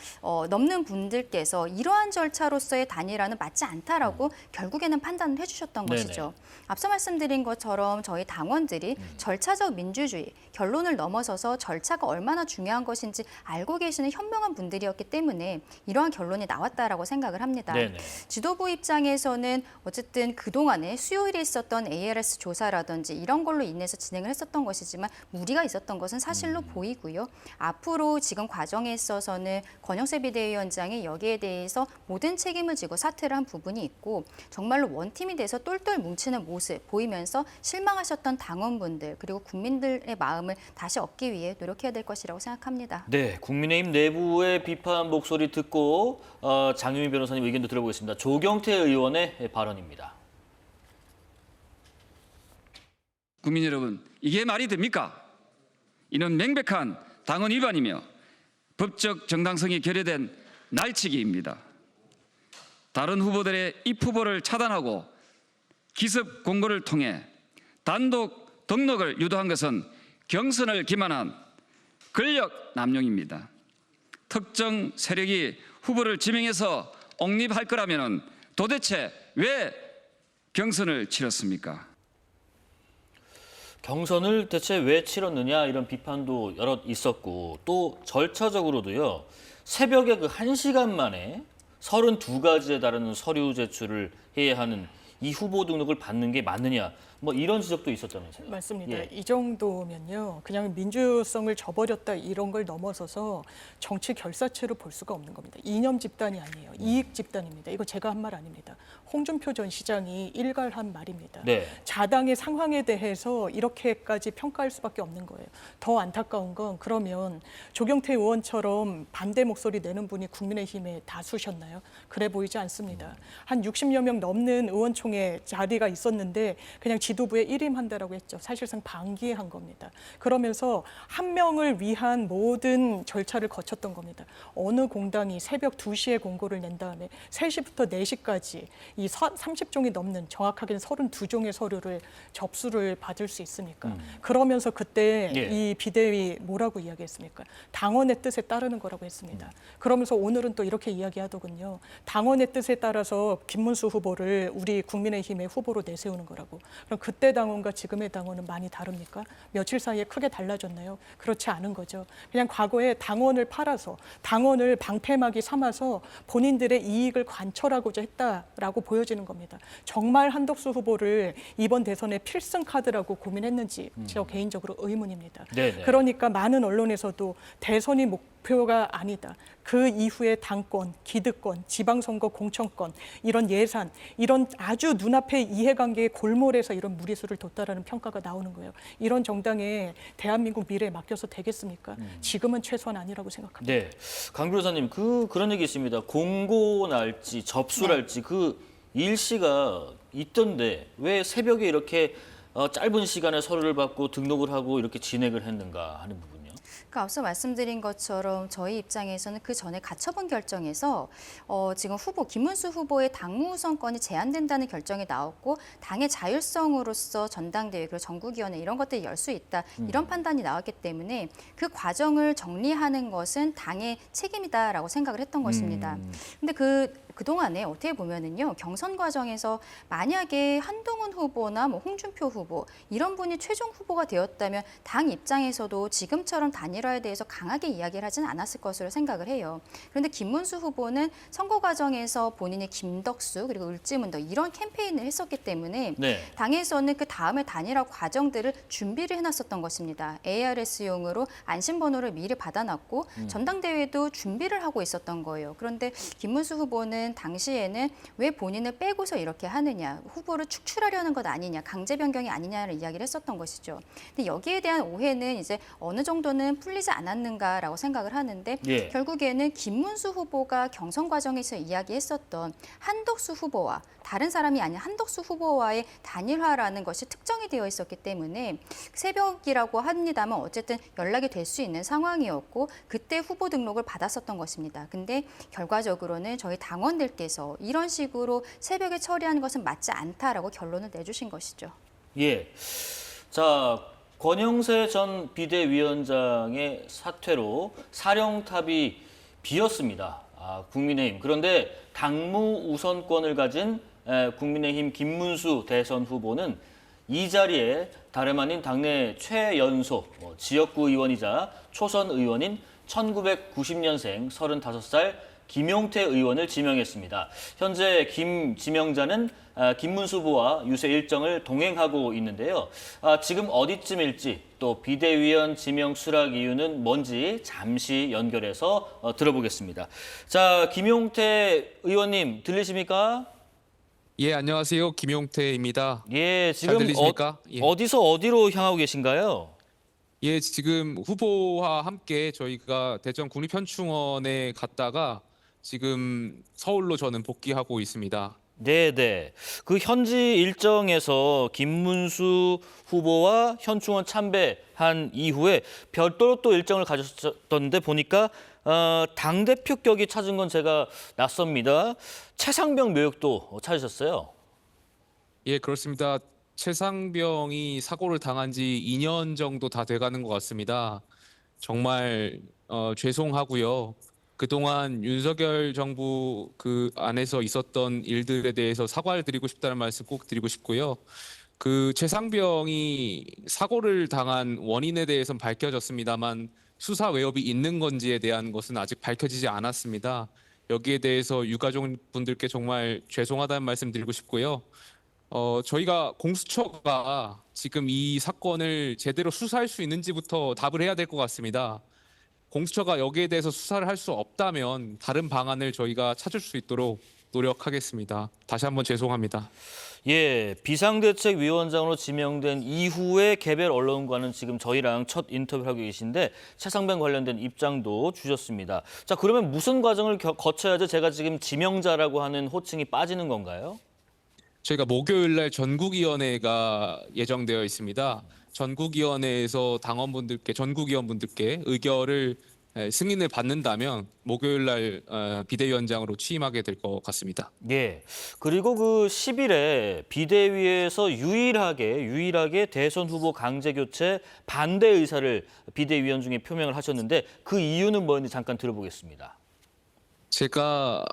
넘는 분들께서 이러한 절차로서의 단일화는 맞지 않다라고 결국에는 판단을 해주셨던 네네. 것이죠. 앞서 말씀드린 것처럼 저희 당원들이 절차적 민주주의, 결론을 넘어서서 절차가 얼마나 중요한 것인지 알고 계시는 현명한 분들이었기 때문에 이러한 결론이 나왔다라고 생각을 합니다. 네네. 지도부 입장에서는 어쨌든 그동안에 수요일에 있었던 ARS 조사라든지 이런 걸로 인해서 진행을 했었던 것이지만 무리가 있었던 것은 사실로 보이고요. 앞으로 지금 과정에 있어서는 권영세 비대위원장이 여기에 대해서 모든 책임을 지고 사퇴를 한 부분이 있고 정말로 원팀이 돼서 똘똘 뭉치는 모습 보이면서 실망하셨던 당원분들 그리고 국민들의 마음을 다시 얻기 위해 노력해야 될 것이라고 생각합니다. 네, 국민의힘 내부의 비판 목소리 듣고 장유미 변호사님 의견도 들어보겠습니다. 조경태 의원의 발언입니다. 국민 여러분, 이게 말이 됩니까? 이는 명백한 당원 위반이며 법적 정당성이 결여된 날치기입니다. 다른 후보들의 입 후보를 차단하고 기습 공고를 통해 단독 등록을 유도한 것은 경선을 기만한 권력 남용입니다. 특정 세력이 후보를 지명해서 옹립할 거라면 도대체 왜 경선을 치렀습니까? 경선을 대체 왜 치렀느냐 이런 비판도 여럿 있었고 또 절차적으로도요. 새벽에 그 1시간 만에 32가지에 달하는 서류 제출을 해야 하는 이 후보 등록을 받는 게 맞느냐 뭐 이런 지적도 있었다면서요. 맞습니다. 예. 이 정도면요. 그냥 민주성을 저버렸다 이런 걸 넘어서서 정치 결사체로 볼 수가 없는 겁니다. 이념 집단이 아니에요. 이익 집단입니다. 이거 제가 한 말 아닙니다. 홍준표 전 시장이 일갈한 말입니다. 네. 자당의 상황에 대해서 이렇게까지 평가할 수밖에 없는 거예요. 더 안타까운 건 그러면 조경태 의원처럼 반대 목소리 내는 분이 국민의힘에 다수셨나요? 그래 보이지 않습니다. 한 60여 명 넘는 의원총회 자리가 있었는데 그냥 지도부에 일임한다라고 했죠. 사실상 방기한 겁니다. 그러면서 한 명을 위한 모든 절차를 거쳤던 겁니다. 어느 공당이 새벽 2시에 공고를 낸 다음에 3시부터 4시까지 이 30종이 넘는 정확하게는 32종의 서류를 접수를 받을 수 있습니까? 그러면서 그때 예. 이 비대위 뭐라고 이야기했습니까? 당원의 뜻에 따르는 거라고 했습니다. 그러면서 오늘은 또 이렇게 이야기하더군요. 당원의 뜻에 따라서 김문수 후보를 우리 국민의힘의 후보로 내세우는 거라고. 그럼 그때 당원과 지금의 당원은 많이 다릅니까? 며칠 사이에 크게 달라졌나요? 그렇지 않은 거죠. 그냥 과거에 당원을 팔아서 당원을 방패막이 삼아서 본인들의 이익을 관철하고자 했다라고 보여지는 겁니다. 정말 한덕수 후보를 이번 대선의 필승 카드라고 고민했는지 저 개인적으로 의문입니다. 네네. 그러니까 많은 언론에서도 대선이 목표가 아니다. 그 이후에 당권, 기득권, 지방선거 공천권, 이런 예산, 이런 아주 눈앞의 이해관계의 골몰에서 이런 무리수를 뒀다라는 평가가 나오는 거예요. 이런 정당에 대한민국 미래에 맡겨서 되겠습니까? 지금은 최소한 아니라고 생각합니다. 네, 강 변호사님 그런 얘기 있습니다. 공고 날지 접수랄지 그 일시가 있던데 왜 새벽에 이렇게 짧은 시간에 서류를 받고 등록을 하고 이렇게 진행을 했는가 하는 부분이요. 그러니까 앞서 말씀드린 것처럼 저희 입장에서는 그 전에 가처분 결정에서 지금 후보 김문수 후보의 당무 우선권이 제한된다는 결정이 나왔고 당의 자율성으로서 전당대회 그리고 전국위원회 이런 것들이 열 수 있다 이런 판단이 나왔기 때문에 그 과정을 정리하는 것은 당의 책임이다라고 생각을 했던 것입니다. 근데 그 그동안에 어떻게 보면은요, 경선 과정에서 만약에 한동훈 후보나 뭐 홍준표 후보 이런 분이 최종 후보가 되었다면 당 입장에서도 지금처럼 단일화에 대해서 강하게 이야기를 하진 않았을 것으로 생각을 해요. 그런데 김문수 후보는 선거 과정에서 본인이 김덕수 그리고 을지문덕 이런 캠페인을 했었기 때문에 네. 당에서는 그 다음에 단일화 과정들을 준비를 해놨었던 것입니다. ARS용으로 안심번호를 미리 받아놨고 전당대회도 준비를 하고 있었던 거예요. 그런데 김문수 후보는 당시에는 왜 본인을 빼고서 이렇게 하느냐, 후보를 축출하려는 것 아니냐, 강제 변경이 아니냐를 이야기를 했었던 것이죠. 근데 여기에 대한 오해는 이제 어느 정도는 풀리지 않았는가라고 생각을 하는데 예. 결국에는 김문수 후보가 경선 과정에서 이야기했었던 한덕수 후보와 다른 사람이 아닌 한덕수 후보와의 단일화라는 것이 특정이 되어 있었기 때문에 새벽이라고 합니다만 어쨌든 연락이 될 수 있는 상황이었고 그때 후보 등록을 받았었던 것입니다. 근데 결과적으로는 저희 당원들께서 이런 식으로 새벽에 처리하는 것은 맞지 않다라고 결론을 내주신 것이죠. 예. 자, 권영세 전 비대위원장의 사퇴로 사령탑이 비었습니다. 국민의힘. 그런데 당무 우선권을 가진 국민의힘 김문수 대선 후보는 이 자리에 다름 아닌 당내 최연소 지역구 의원이자 초선 의원인 1990년생 35살 김용태 의원을 지명했습니다. 현재 김 지명자는 김문수 후보와 유세 일정을 동행하고 있는데요. 지금 어디쯤일지 또 비대위원 지명 수락 이유는 뭔지 잠시 연결해서 들어보겠습니다. 자, 김용태 의원님 들리십니까? 예, 안녕하세요. 김용태입니다. 예, 잘 지금 들리십니까? 예. 어디서 어디로 향하고 계신가요? 예, 지금 후보와 함께 저희가 대전 국립현충원에 갔다가 지금 서울로 저는 복귀하고 있습니다. 네네. 그 현지 일정에서 김문수 후보와 현충원 참배한 이후에 별도로 또 일정을 가졌던데 보니까 당대표 격이 찾은 건 제가 낯섭니다. 최상병 묘역도 찾으셨어요? 예, 그렇습니다. 최상병이 사고를 당한 지 2년 정도 다 돼가는 것 같습니다. 정말 죄송하고요. 그동안 윤석열 정부 그 안에서 있었던 일들에 대해서 사과를 드리고 싶다는 말씀 꼭 드리고 싶고요. 그 최상병이 사고를 당한 원인에 대해서는 밝혀졌습니다만 수사 외압이 있는 건지에 대한 것은 아직 밝혀지지 않았습니다. 여기에 대해서 유가족분들께 정말 죄송하다는 말씀 드리고 싶고요. 저희가 공수처가 지금 이 사건을 제대로 수사할 수 있는지부터 답을 해야 될 것 같습니다. 공수처가 여기에 대해서 수사를 할 수 없다면 다른 방안을 저희가 찾을 수 있도록 노력하겠습니다. 다시 한번 죄송합니다. 예, 비상대책위원장으로 지명된 이후에 개별 언론과는 지금 저희랑 첫 인터뷰를 하고 계신데 최상병 관련된 입장도 주셨습니다. 자, 그러면 무슨 과정을 거쳐야지 제가 지금 지명자라고 하는 호칭이 빠지는 건가요? 저희가 목요일 날 전국위원회가 예정되어 있습니다. 전국위원회에서 전국위원분들께 의결을 승인을 받는다면 목요일 날 비대위원장으로 취임하게 될 것 같습니다. 예. 그리고 그 10일에 비대위에서 유일하게 대선 후보 강제 교체 반대 의사를 비대위원 중에 표명을 하셨는데 그 이유는 뭔지 잠깐 들어보겠습니다. 제가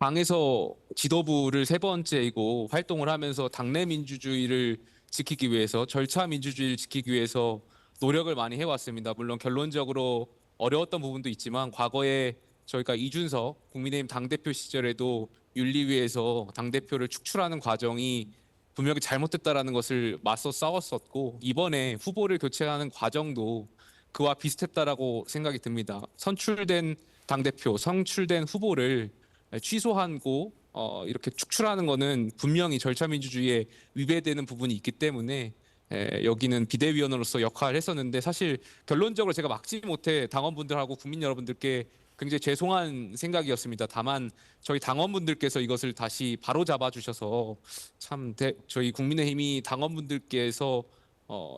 당에서 지도부를 3번째이고 활동을 하면서 당내 민주주의를 지키기 위해서 절차 민주주의를 지키기 위해서 노력을 많이 해왔습니다. 물론 결론적으로 어려웠던 부분도 있지만 과거에 저희가 이준석 국민의힘 당대표 시절에도 윤리위에서 당대표를 축출하는 과정이 분명히 잘못됐다라는 것을 맞서 싸웠었고 이번에 후보를 교체하는 과정도 그와 비슷했다라고 생각이 듭니다. 선출된 당대표, 선출된 후보를 취소하고 이렇게 축출하는 거는 분명히 절차 민주주의에 위배되는 부분이 있기 때문에 여기는 비대위원으로서 역할을 했었는데 사실 결론적으로 제가 막지 못해 당원분들하고 국민 여러분들께 굉장히 죄송한 생각이었습니다. 다만 저희 당원분들께서 이것을 다시 바로잡아 주셔서 참 저희 국민의힘이 당원분들께서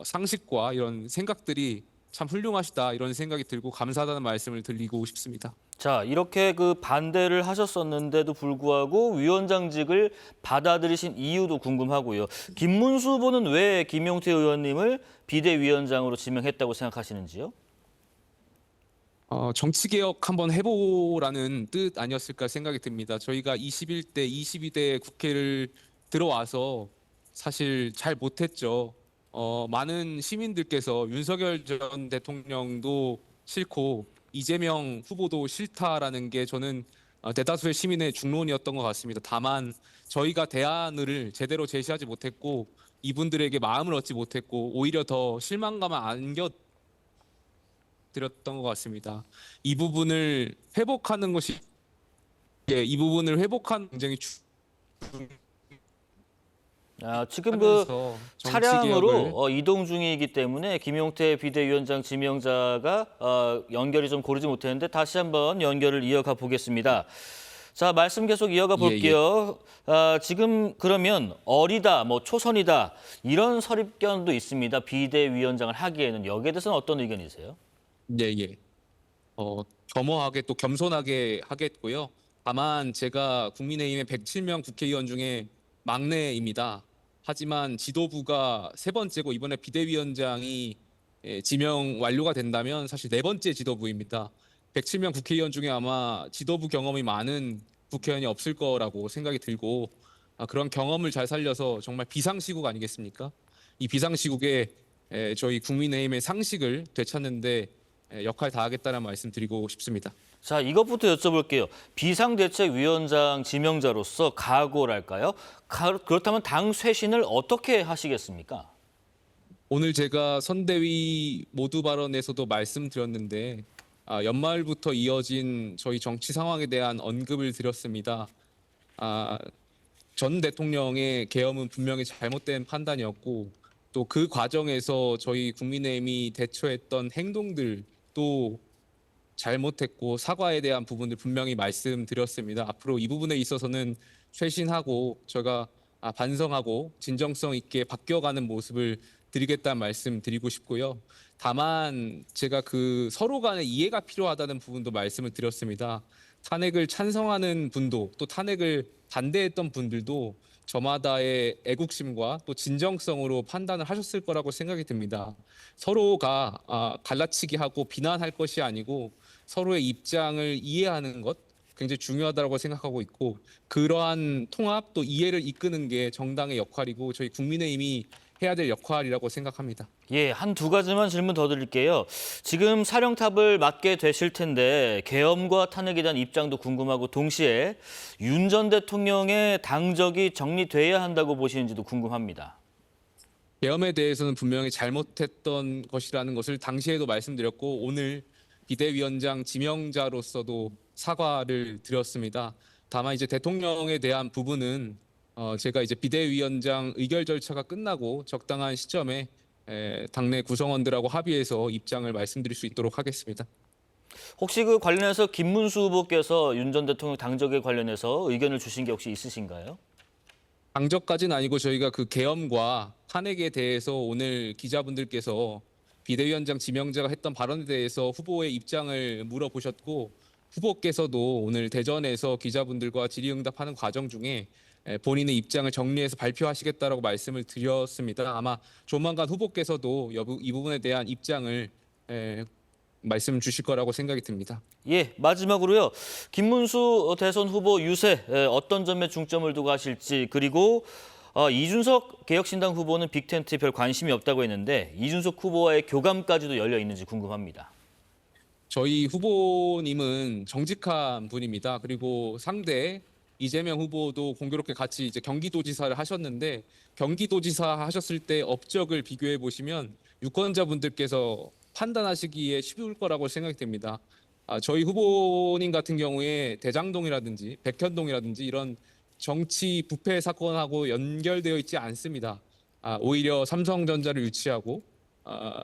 상식과 이런 생각들이 참 훌륭하시다 이런 생각이 들고 감사하다는 말씀을 드리고 싶습니다. 자, 이렇게 그 반대를 하셨었는데도 불구하고 위원장직을 받아들이신 이유도 궁금하고요. 김문수 후보는 왜 김용태 의원님을 비대위원장으로 지명했다고 생각하시는지요? 정치 개혁 한번 해보라는 뜻 아니었을까 생각이 듭니다. 저희가 21대, 22대 국회를 들어와서 사실 잘 못했죠. 많은 시민들께서 윤석열 전 대통령도 싫고 이재명 후보도 싫다라는 게 저는 대다수의 시민의 중론이었던 것 같습니다. 다만 저희가 대안을 제대로 제시하지 못했고 이분들에게 마음을 얻지 못했고 오히려 더 실망감을 안겨드렸던 것 같습니다. 이 부분을 회복하는 것이 이 부분을 회복하는 굉장히 지금 그 하면서 정치 차량으로 개혁을 이동 중이기 때문에 김용태 비대위원장 지명자가 연결이 좀 고르지 못했는데 다시 한번 연결을 이어가 보겠습니다. 자, 말씀 계속 이어가 볼게요. 지금 그러면 어리다, 뭐 초선이다 이런 선입견도 있습니다. 비대위원장을 하기에는 여기에 대해서는 어떤 의견이세요? 예. 겸허하게 또 겸손하게 하겠고요. 다만 제가 국민의힘의 107명 국회의원 중에 막내입니다. 하지만 지도부가 세 번째고 이번에 비대위원장이 지명 완료가 된다면 사실 네 번째 지도부입니다. 107명 국회의원 중에 아마 지도부 경험이 많은 국회의원이 없을 거라고 생각이 들고 그런 경험을 잘 살려서 정말 비상시국 아니겠습니까? 이 비상시국에 저희 국민의힘의 상식을 되찾는데 역할 다하겠다는 말씀 드리고 싶습니다. 자, 이것부터 여쭤볼게요. 비상대책위원장 지명자로서 각오랄까요? 그렇다면 당 쇄신을 어떻게 하시겠습니까? 오늘 제가 선대위 모두 발언에서도 말씀드렸는데 연말부터 이어진 저희 정치 상황에 대한 언급을 드렸습니다. 전 대통령의 계엄은 분명히 잘못된 판단이었고 또 그 과정에서 저희 국민의힘이 대처했던 행동들도 잘못했고 사과에 대한 부분을 분명히 말씀드렸습니다. 앞으로 이 부분에 있어서는 쇄신하고 제가 반성하고 진정성 있게 바뀌어가는 모습을 드리겠다는 말씀 드리고 싶고요. 다만 제가 그 서로 간의 이해가 필요하다는 부분도 말씀을 드렸습니다. 탄핵을 찬성하는 분도 또 탄핵을 반대했던 분들도 저마다의 애국심과 또 진정성으로 판단을 하셨을 거라고 생각이 듭니다. 서로가 갈라치기 하고 비난할 것이 아니고 서로의 입장을 이해하는 것 굉장히 중요하다고 생각하고 있고 그러한 통합 또 이해를 이끄는 게 정당의 역할이고 저희 국민의힘이 해야 될 역할이라고 생각합니다. 예, 한 두 가지만 질문 더 드릴게요. 지금 사령탑을 맡게 되실 텐데 계엄과 탄핵에 대한 입장도 궁금하고 동시에 윤 전 대통령의 당적이 정리돼야 한다고 보시는지도 궁금합니다. 계엄에 대해서는 분명히 잘못했던 것이라는 것을 당시에도 말씀드렸고 오늘 비대위원장 지명자로서도 사과를 드렸습니다. 다만 이제 대통령에 대한 부분은 제가 이제 비대위원장 의결 절차가 끝나고 적당한 시점에 당내 구성원들하고 합의해서 입장을 말씀드릴 수 있도록 하겠습니다. 혹시 그 관련해서 김문수 후보께서 윤 전 대통령 당적에 관련해서 의견을 주신 게 혹시 있으신가요? 당적까지는 아니고 저희가 그 계엄과 탄핵에 대해서 오늘 기자분들께서 비대위원장 지명자가 했던 발언에 대해서 후보의 입장을 물어보셨고 후보께서도 오늘 대전에서 기자분들과 질의응답하는 과정 중에 본인의 입장을 정리해서 발표하시겠다라고 말씀을 드렸습니다. 아마 조만간 후보께서도 이 부분에 대한 입장을 말씀 주실 거라고 생각이 듭니다. 예, 마지막으로요. 김문수 대선 후보 유세 어떤 점에 중점을 두고 하실지 그리고 이준석 개혁신당 후보는 빅텐트에 별 관심이 없다고 했는데 이준석 후보와의 교감까지도 열려 있는지 궁금합니다. 저희 후보님은 정직한 분입니다. 그리고 상대 이재명 후보도 공교롭게 같이 이제 경기도지사를 하셨는데 경기도지사 하셨을 때 업적을 비교해 보시면 유권자분들께서 판단하시기에 쉬울 거라고 생각이 됩니다. 저희 후보님 같은 경우에 대장동이라든지 백현동이라든지 이런 정치 부패 사건하고 연결되어 있지 않습니다. 오히려 삼성전자를 유치하고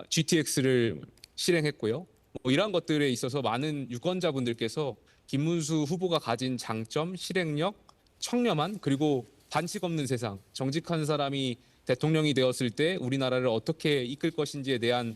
GTX를 실행했고요. 뭐 이런 것들에 있어서 많은 유권자분들께서 김문수 후보가 가진 장점, 실행력, 청렴한 그리고 반칙 없는 세상, 정직한 사람이 대통령이 되었을 때 우리나라를 어떻게 이끌 것인지에 대한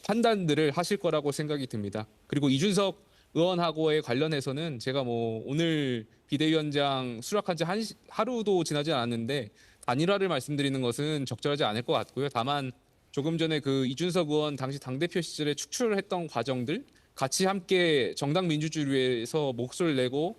판단들을 하실 거라고 생각이 듭니다. 그리고 이준석 의원하고의 관련해서는 제가 뭐 오늘 비대위원장 수락한 지 하루도 지나지 않았는데 단일화를 말씀드리는 것은 적절하지 않을 것 같고요. 다만 조금 전에 그 이준석 의원 당시 당대표 시절에 축출을 했던 과정들 같이 함께 정당 민주주의를 위해서 목소리를 내고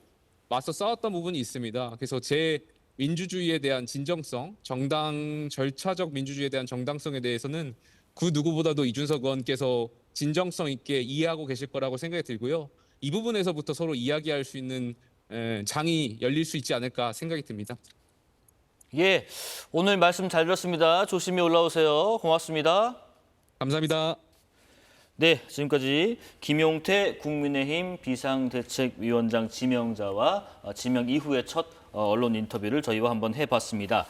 맞서 싸웠던 부분이 있습니다. 그래서 제 민주주의에 대한 진정성, 정당 절차적 민주주의에 대한 정당성에 대해서는 그 누구보다도 이준석 의원께서 진정성 있게 이해하고 계실 거라고 생각이 들고요. 이 부분에서부터 서로 이야기할 수 있는 장이 열릴 수 있지 않을까 생각이 듭니다. 예, 오늘 말씀 잘 들었습니다. 조심히 올라오세요. 고맙습니다. 감사합니다. 네, 지금까지 김용태 국민의힘 비상대책위원장 지명자와 지명 이후의 첫 언론 인터뷰를 저희와 한번 해봤습니다.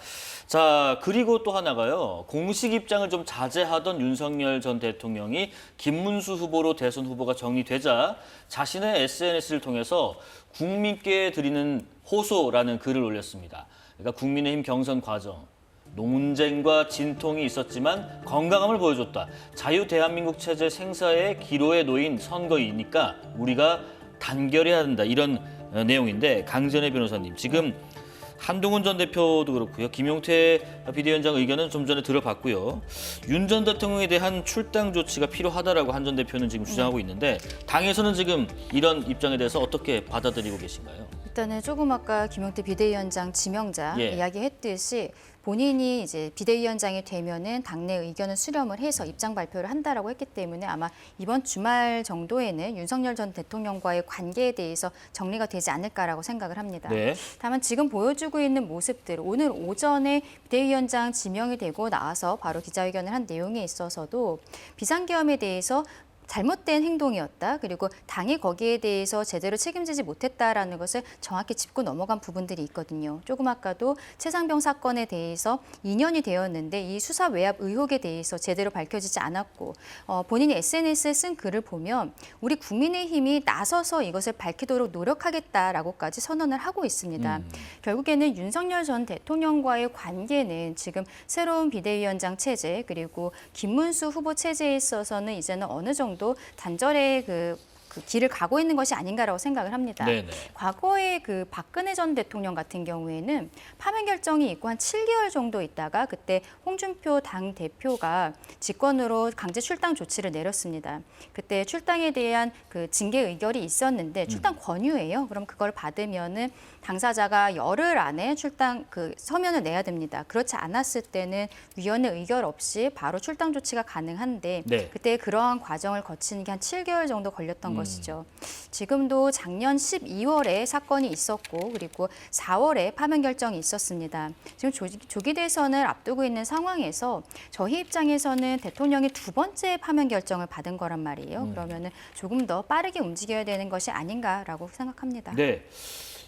자, 그리고 또 하나가요. 공식 입장을 좀 자제하던 윤석열 전 대통령이 김문수 후보로 대선 후보가 정리되자 자신의 SNS를 통해서 국민께 드리는 호소라는 글을 올렸습니다. 그러니까 국민의힘 경선 과정, 논쟁과 진통이 있었지만 건강함을 보여줬다. 자유 대한민국 체제 생사의 기로에 놓인 선거이니까 우리가 단결해야 한다. 이런 내용인데 강전혜 변호사님, 지금 한동훈 전 대표도 그렇고요. 김용태 비대위원장 의견은 좀 전에 들어봤고요. 윤 전 대통령에 대한 출당 조치가 필요하다라고 한 전 대표는 지금 주장하고 있는데 당에서는 지금 이런 입장에 대해서 어떻게 받아들이고 계신가요? 일단은 조금 아까 김용태 비대위원장 지명자 예. 이야기했듯이 본인이 이제 비대위원장이 되면은 당내 의견을 수렴을 해서 입장 발표를 한다라고 했기 때문에 아마 이번 주말 정도에는 윤석열 전 대통령과의 관계에 대해서 정리가 되지 않을까라고 생각을 합니다. 네. 다만 지금 보여주고 있는 모습들, 오늘 오전에 비대위원장 지명이 되고 나와서 바로 기자회견을 한 내용에 있어서도 비상계엄에 대해서 잘못된 행동이었다. 그리고 당이 거기에 대해서 제대로 책임지지 못했다라는 것을 정확히 짚고 넘어간 부분들이 있거든요. 조금 아까도 최상병 사건에 대해서 2년이 되었는데 이 수사 외압 의혹에 대해서 제대로 밝혀지지 않았고 본인이 SNS에 쓴 글을 보면 우리 국민의힘이 나서서 이것을 밝히도록 노력하겠다라고까지 선언을 하고 있습니다. 결국에는 윤석열 전 대통령과의 관계는 지금 새로운 비대위원장 체제 그리고 김문수 후보 체제에 있어서는 이제는 어느 정도 단절의 그 길을 가고 있는 것이 아닌가라고 생각을 합니다. 네네. 과거에 그 박근혜 전 대통령 같은 경우에는 파면 결정이 있고 한 7개월 정도 있다가 그때 홍준표 당 대표가 직권으로 강제 출당 조치를 내렸습니다. 그때 출당에 대한 그 징계 의결이 있었는데 출당 권유예요. 그럼 그걸 받으면은 당사자가 열흘 안에 출당 그 서면을 내야 됩니다. 그렇지 않았을 때는 위원회 의결 없이 바로 출당 조치가 가능한데 네. 그때 그러한 과정을 거치는 게 한 7개월 정도 걸렸던 것이죠. 지금도 작년 12월에 사건이 있었고 그리고 4월에 파면 결정이 있었습니다. 지금 조기 대선을 앞두고 있는 상황에서 저희 입장에서는 대통령이 두 번째 파면 결정을 받은 거란 말이에요. 그러면은 조금 더 빠르게 움직여야 되는 것이 아닌가라고 생각합니다. 네.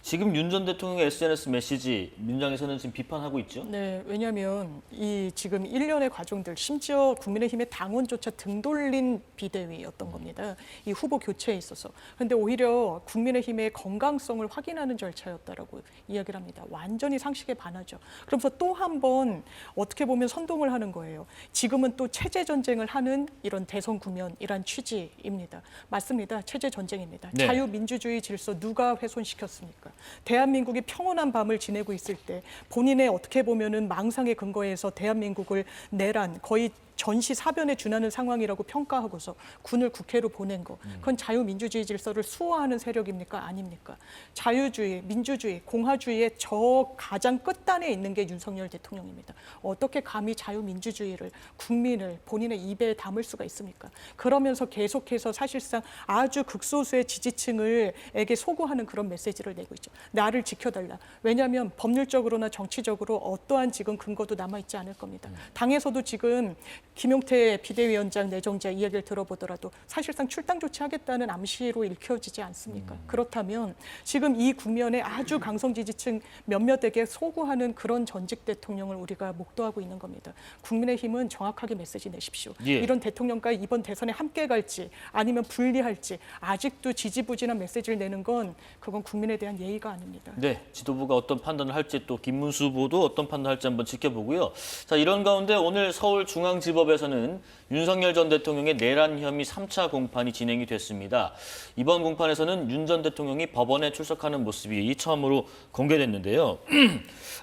지금 윤 전 대통령의 SNS 메시지 민주당에서는 지금 비판하고 있죠? 네, 왜냐하면 이 지금 1년의 과정들, 심지어 국민의힘의 당원조차 등 돌린 비대위였던 겁니다. 이 후보 교체에 있어서. 그런데 오히려 국민의힘의 건강성을 확인하는 절차였다라고 이야기를 합니다. 완전히 상식에 반하죠. 그러면서 또 한 번 어떻게 보면 선동을 하는 거예요. 지금은 또 체제 전쟁을 하는 이런 대선 국면이란 취지입니다. 맞습니다. 체제 전쟁입니다. 네. 자유민주주의 질서 누가 훼손시켰습니까? 대한민국이 평온한 밤을 지내고 있을 때 본인의 어떻게 보면은 망상에 근거해서 대한민국을 내란 거의 전시사변에 준하는 상황이라고 평가하고서 군을 국회로 보낸 거. 그건 자유민주주의 질서를 수호하는 세력입니까? 아닙니까? 자유주의, 민주주의, 공화주의의 저 가장 끝단에 있는 게 윤석열 대통령입니다. 어떻게 감히 자유민주주의를, 국민을 본인의 입에 담을 수가 있습니까? 그러면서 계속해서 사실상 아주 극소수의 지지층에게 소구하는 그런 메시지를 내고 있죠. 나를 지켜달라. 왜냐하면 법률적으로나 정치적으로 어떠한 지금 근거도 남아있지 않을 겁니다. 당에서도 지금 김용태 비대위원장 내정자 이야기를 들어보더라도 사실상 출당 조치하겠다는 암시로 읽혀지지 않습니까? 그렇다면 지금 이 국면에 아주 강성 지지층 몇몇에게 소구하는 그런 전직 대통령을 우리가 목도하고 있는 겁니다. 국민의힘은 정확하게 메시지 내십시오. 예. 이런 대통령과 이번 대선에 함께 갈지 아니면 분리할지 아직도 지지부진한 메시지를 내는 건 그건 국민에 대한 예의가 아닙니다. 네, 지도부가 어떤 판단을 할지 또 김문수 후보도 어떤 판단을 할지 한번 지켜보고요. 자, 이런 가운데 오늘 서울중앙지법 대법에서는 윤석열 전 대통령의 내란 혐의 3차 공판이 진행이 됐습니다. 이번 공판에서는 윤 전 대통령이 법원에 출석하는 모습이 처음으로 공개됐는데요.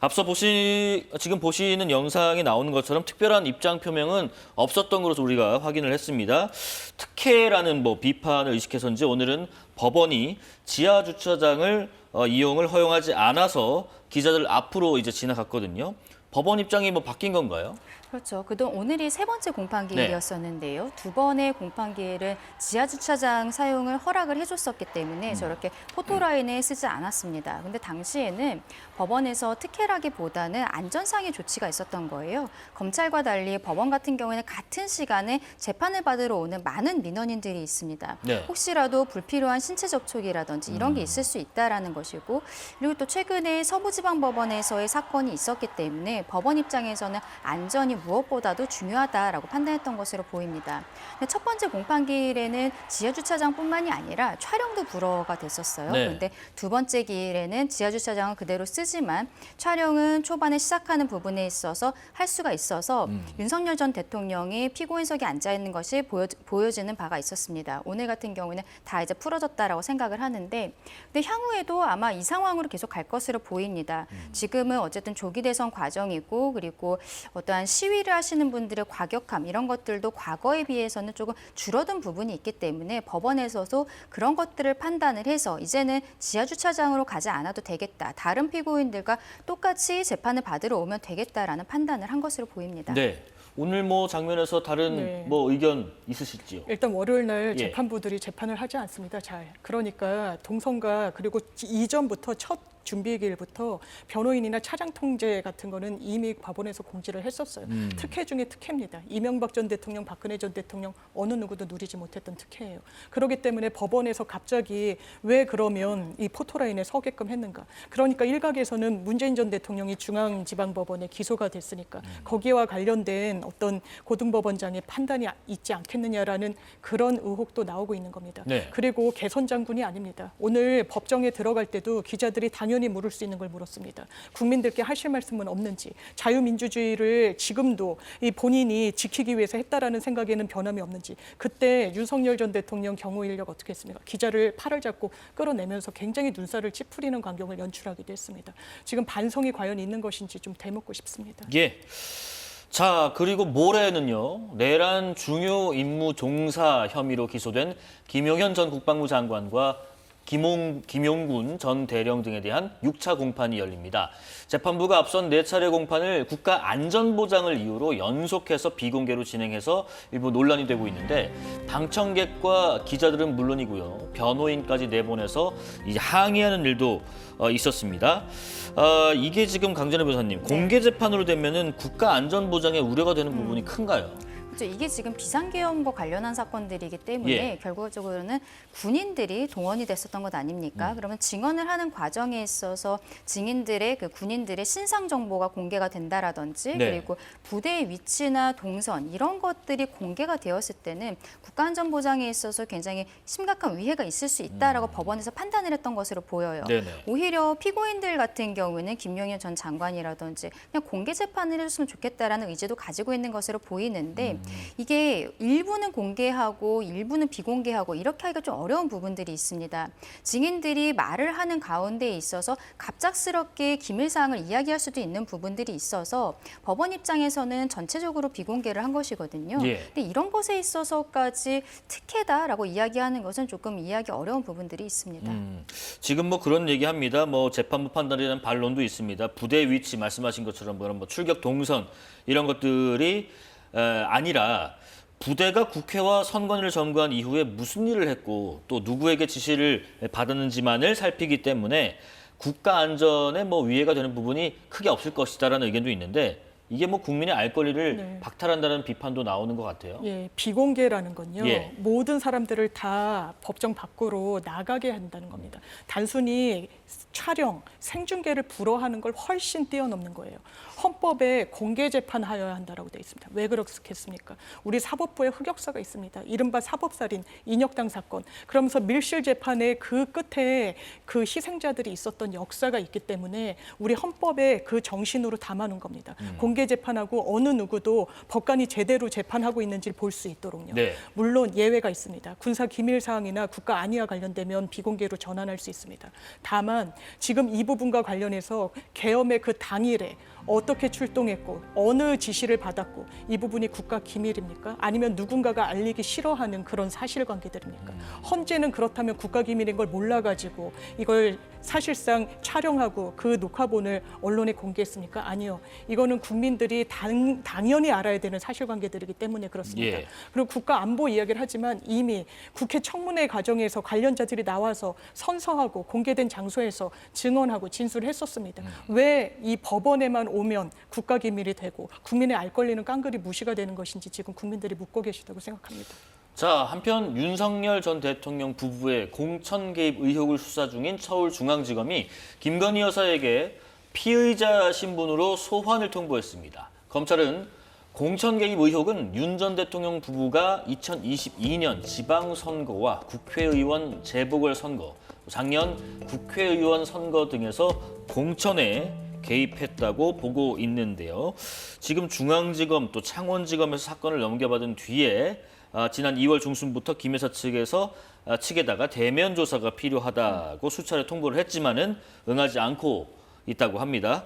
앞서 지금 보시는 영상에 나오는 것처럼 특별한 입장 표명은 없었던 것으로 우리가 확인을 했습니다. 특혜라는 비판을 의식해서인지 오늘은 법원이 지하 주차장을 이용을 허용하지 않아서 기자들 앞으로 이제 지나갔거든요. 법원 입장이 바뀐 건가요? 그렇죠. 그동안 오늘이 세 번째 공판 기일이었었는데요. 두 번의 공판 기일은 지하 주차장 사용을 허락을 해줬었기 때문에 저렇게 포토라인에 쓰지 않았습니다. 근데 당시에는 법원에서 특혜라기보다는 안전상의 조치가 있었던 거예요. 검찰과 달리 법원 같은 경우에는 같은 시간에 재판을 받으러 오는 많은 민원인들이 있습니다. 네. 혹시라도 불필요한 신체 접촉이라든지 이런 게 있을 수 있다라는 것이고, 그리고 또 최근에 서부지방법원에서의 사건이 있었기 때문에 법원 입장에서는 안전이 무엇보다도 중요하다라고 판단했던 것으로 보입니다. 근데 첫 번째 공판기일에는 지하주차장뿐만이 아니라 촬영도 불허가 됐었어요. 네. 그런데 두 번째 기일에는 지하주차장은 그대로 쓰지만 촬영은 초반에 시작하는 부분에 있어서 할 수가 있어서 윤석열 전 대통령이 피고인석에 앉아 있는 것이 보여지는 바가 있었습니다. 오늘 같은 경우는 다 이제 풀어졌다라고 생각을 하는데, 근데 향후에도 아마 이 상황으로 계속 갈 것으로 보입니다. 지금은 어쨌든 조기 대선 과정이고, 그리고 어떠한 시위를 하시는 분들의 과격함 이런 것들도 과거에 비해서는 조금 줄어든 부분이 있기 때문에 법원에서도 그런 것들을 판단을 해서 이제는 지하주차장으로 가지 않아도 되겠다. 다른 피고인들과 똑같이 재판을 받으러 오면 되겠다라는 판단을 한 것으로 보입니다. 네. 오늘 장면에서 다른 의견 있으실지요? 일단 월요일 날 예. 재판부들이 재판을 하지 않습니다. 잘. 그러니까 동성가 그리고 이전부터 첫 준비기일부터 변호인이나 차장 통제 같은 거는 이미 법원에서 공지를 했었어요. 특혜 중에 특혜입니다. 이명박 전 대통령, 박근혜 전 대통령 어느 누구도 누리지 못했던 특혜예요. 그렇기 때문에 법원에서 갑자기 왜 그러면 이 포토라인에 서게끔 했는가. 그러니까 일각에서는 문재인 전 대통령이 중앙지방법원에 기소가 됐으니까 거기와 관련된 어떤 고등법원장의 판단이 있지 않겠느냐라는 그런 의혹도 나오고 있는 겁니다. 네. 그리고 개선 장군이 아닙니다. 오늘 법정에 들어갈 때도 기자들이 당연히 물을 수 있는 걸 물었습니다. 국민들께 하실 말씀은 없는지, 자유민주주의를 지금도 이 본인이 지키기 위해서 했다라는 생각에는 변함이 없는지, 그때 윤석열 전 대통령 경호 인력 어떻게 했습니까? 기자를 팔을 잡고 끌어내면서 굉장히 눈살을 찌푸리는 광경을 연출하기도 했습니다. 지금 반성이 과연 있는 것인지 좀 되묻고 싶습니다. 예. 자, 그리고 모레는요, 내란 중요 임무 종사 혐의로 기소된 김용현 전 국방부 장관과 김용군 전 대령 등에 대한 6차 공판이 열립니다. 재판부가 앞선 4차례 공판을 국가안전보장을 이유로 연속해서 비공개로 진행해서 일부 논란이 되고 있는데, 방청객과 기자들은 물론이고요, 변호인까지 내보내서 이제 항의하는 일도 있었습니다. 이게 지금 강전혜 변호사님, 공개 재판으로 되면은 국가안전보장에 우려가 되는 부분이 큰가요? 그렇죠. 이게 지금 비상계엄과 관련한 사건들이기 때문에 예. 결과적으로는 군인들이 동원이 됐었던 것 아닙니까? 그러면 증언을 하는 과정에 있어서 증인들의 군인들의 신상 정보가 공개가 된다라든지, 네. 그리고 부대의 위치나 동선 이런 것들이 공개가 되었을 때는 국가안전보장에 있어서 굉장히 심각한 위해가 있을 수 있다라고 법원에서 판단을 했던 것으로 보여요. 네네. 오히려 피고인들 같은 경우는 김용현 전 장관이라든지 그냥 공개 재판을 해줬으면 좋겠다라는 의지도 가지고 있는 것으로 보이는데, 이게 일부는 공개하고 일부는 비공개하고 이렇게 하기가 좀 어려운 부분들이 있습니다. 증인들이 말을 하는 가운데 있어서 갑작스럽게 기밀사항을 이야기할 수도 있는 부분들이 있어서 법원 입장에서는 전체적으로 비공개를 한 것이거든요. 예. 근데 이런 것에 있어서까지 특혜다라고 이야기하는 것은 조금 이해하기 어려운 부분들이 있습니다. 지금 그런 얘기합니다. 재판부 판단에 대한 반론도 있습니다. 부대 위치 말씀하신 것처럼 그런 출격 동선 이런 것들이 아니라 부대가 국회와 선관위를 점거한 이후에 무슨 일을 했고 또 누구에게 지시를 받았는지만을 살피기 때문에 국가 안전에 위해가 되는 부분이 크게 없을 것이다라는 의견도 있는데, 이게 국민의 알 권리를 네. 박탈한다는 비판도 나오는 것 같아요. 예, 비공개라는 건요. 예. 모든 사람들을 다 법정 밖으로 나가게 한다는 겁니다. 단순히 촬영, 생중계를 불허하는 걸 훨씬 뛰어넘는 거예요. 헌법에 공개 재판하여야 한다라고 되어 있습니다. 왜 그렇겠습니까? 우리 사법부에 흑역사가 있습니다. 이른바 사법살인, 인혁당 사건. 그러면서 밀실 재판의 그 끝에 그 희생자들이 있었던 역사가 있기 때문에 우리 헌법에 그 정신으로 담아놓은 겁니다. 공개 공개 재판하고 어느 누구도 법관이 제대로 재판하고 있는지를 볼 수 있도록요. 네. 물론 예외가 있습니다. 군사 기밀 사항이나 국가 안위와 관련되면 비공개로 전환할 수 있습니다. 다만 지금 이 부분과 관련해서 계엄의 그 당일에 어떻게 출동했고 어느 지시를 받았고 이 부분이 국가 기밀입니까? 아니면 누군가가 알리기 싫어하는 그런 사실관계들입니까? 헌재는 그렇다면 국가 기밀인 걸 몰라가지고 이걸 사실상 촬영하고 그 녹화본을 언론에 공개했습니까? 아니요. 이거는 국민들이 당연히 알아야 되는 사실관계들이기 때문에 그렇습니다. 예. 그리고 국가 안보 이야기를 하지만 이미 국회 청문회 과정에서 관련자들이 나와서 선서하고 공개된 장소에서 증언하고 진술을 했었습니다. 왜 이 법원에만 오면 국가 기밀이 되고 국민의 알 권리는 깡그리 무시가 되는 것인지 지금 국민들이 묻고 계시다고 생각합니다. 자, 한편 윤석열 전 대통령 부부의 공천 개입 의혹을 수사 중인 서울중앙지검이 김건희 여사에게 피의자 신분으로 소환을 통보했습니다. 검찰은 공천 개입 의혹은 윤 전 대통령 부부가 2022년 지방선거와 국회의원 재보궐선거, 작년 국회의원 선거 등에서 공천에 개입했다고 보고 있는데요. 지금 중앙지검 또 창원지검에서 사건을 넘겨받은 뒤에 지난 2월 중순부터 김 여사 측에다가 대면 조사가 필요하다고 수차례 통보를 했지만은 응하지 않고 있다고 합니다.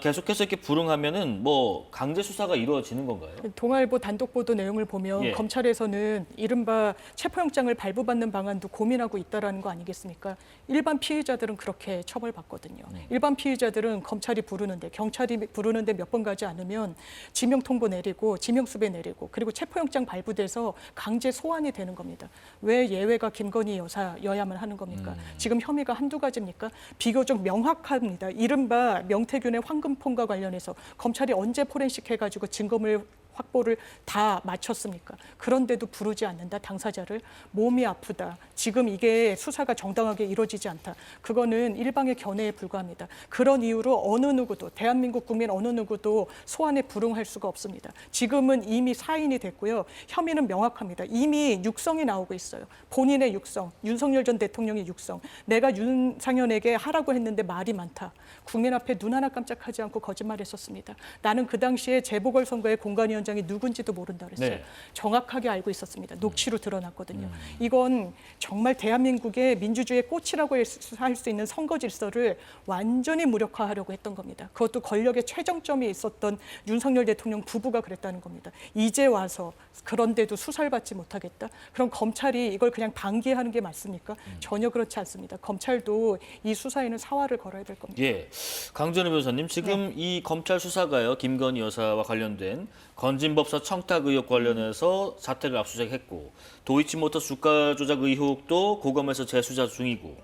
계속해서 이렇게 불응하면은 뭐 강제 수사가 이루어지는 건가요? 동아일보 단독 보도 내용을 보면 예. 검찰에서는 이른바 체포영장을 발부받는 방안도 고민하고 있다라는 거 아니겠습니까? 일반 피의자들은 그렇게 처벌받거든요. 일반 피의자들은 검찰이 부르는데 경찰이 부르는데 몇 번 가지 않으면 지명 통보 내리고 지명 수배 내리고 그리고 체포영장 발부돼서 강제 소환이 되는 겁니다. 왜 예외가 김건희 여사여야만 하는 겁니까? 지금 혐의가 한두 가지입니까? 비교적 명확합니다. 이른바 명태균의 황금폰과 관련해서 검찰이 언제 포렌식 해가지고 증거물 확보를 다 마쳤습니까? 그런데도 부르지 않는다, 당사자를. 몸이 아프다. 지금 이게 수사가 정당하게 이루어지지 않다. 그거는 일방의 견해에 불과합니다. 그런 이유로 어느 누구도, 대한민국 국민 어느 누구도 소환에 불응할 수가 없습니다. 지금은 이미 사인이 됐고요. 혐의는 명확합니다. 이미 육성이 나오고 있어요. 본인의 육성, 윤석열 전 대통령의 육성. 내가 윤상현에게 하라고 했는데 말이 많다. 국민 앞에 눈 하나 깜짝하지 않고 거짓말했었습니다. 나는 그 당시에 재보궐선거의 공관위원장이 누군지도 모른다 그랬어요. 네. 정확하게 알고 있었습니다. 녹취로 드러났거든요. 이건 정말 대한민국의 민주주의의 꽃이라고 할 수 있는 선거 질서를 완전히 무력화하려고 했던 겁니다. 그것도 권력의 최정점이 있었던 윤석열 대통령 부부가 그랬다는 겁니다. 이제 와서 그런데도 수사를 받지 못하겠다? 그럼 검찰이 이걸 그냥 방기하는 게 맞습니까? 전혀 그렇지 않습니다. 검찰도 이 수사에는 사활을 걸어야 될 겁니다. 예, 강전우 변호사님, 지금 이 검찰 수사가요, 김건희 여사와 관련된 건진법사 청탁 의혹 관련해서 사퇴를 압수수색했고, 도이치모터스 주가 조작 의혹도 고검에서 재수사 중이고,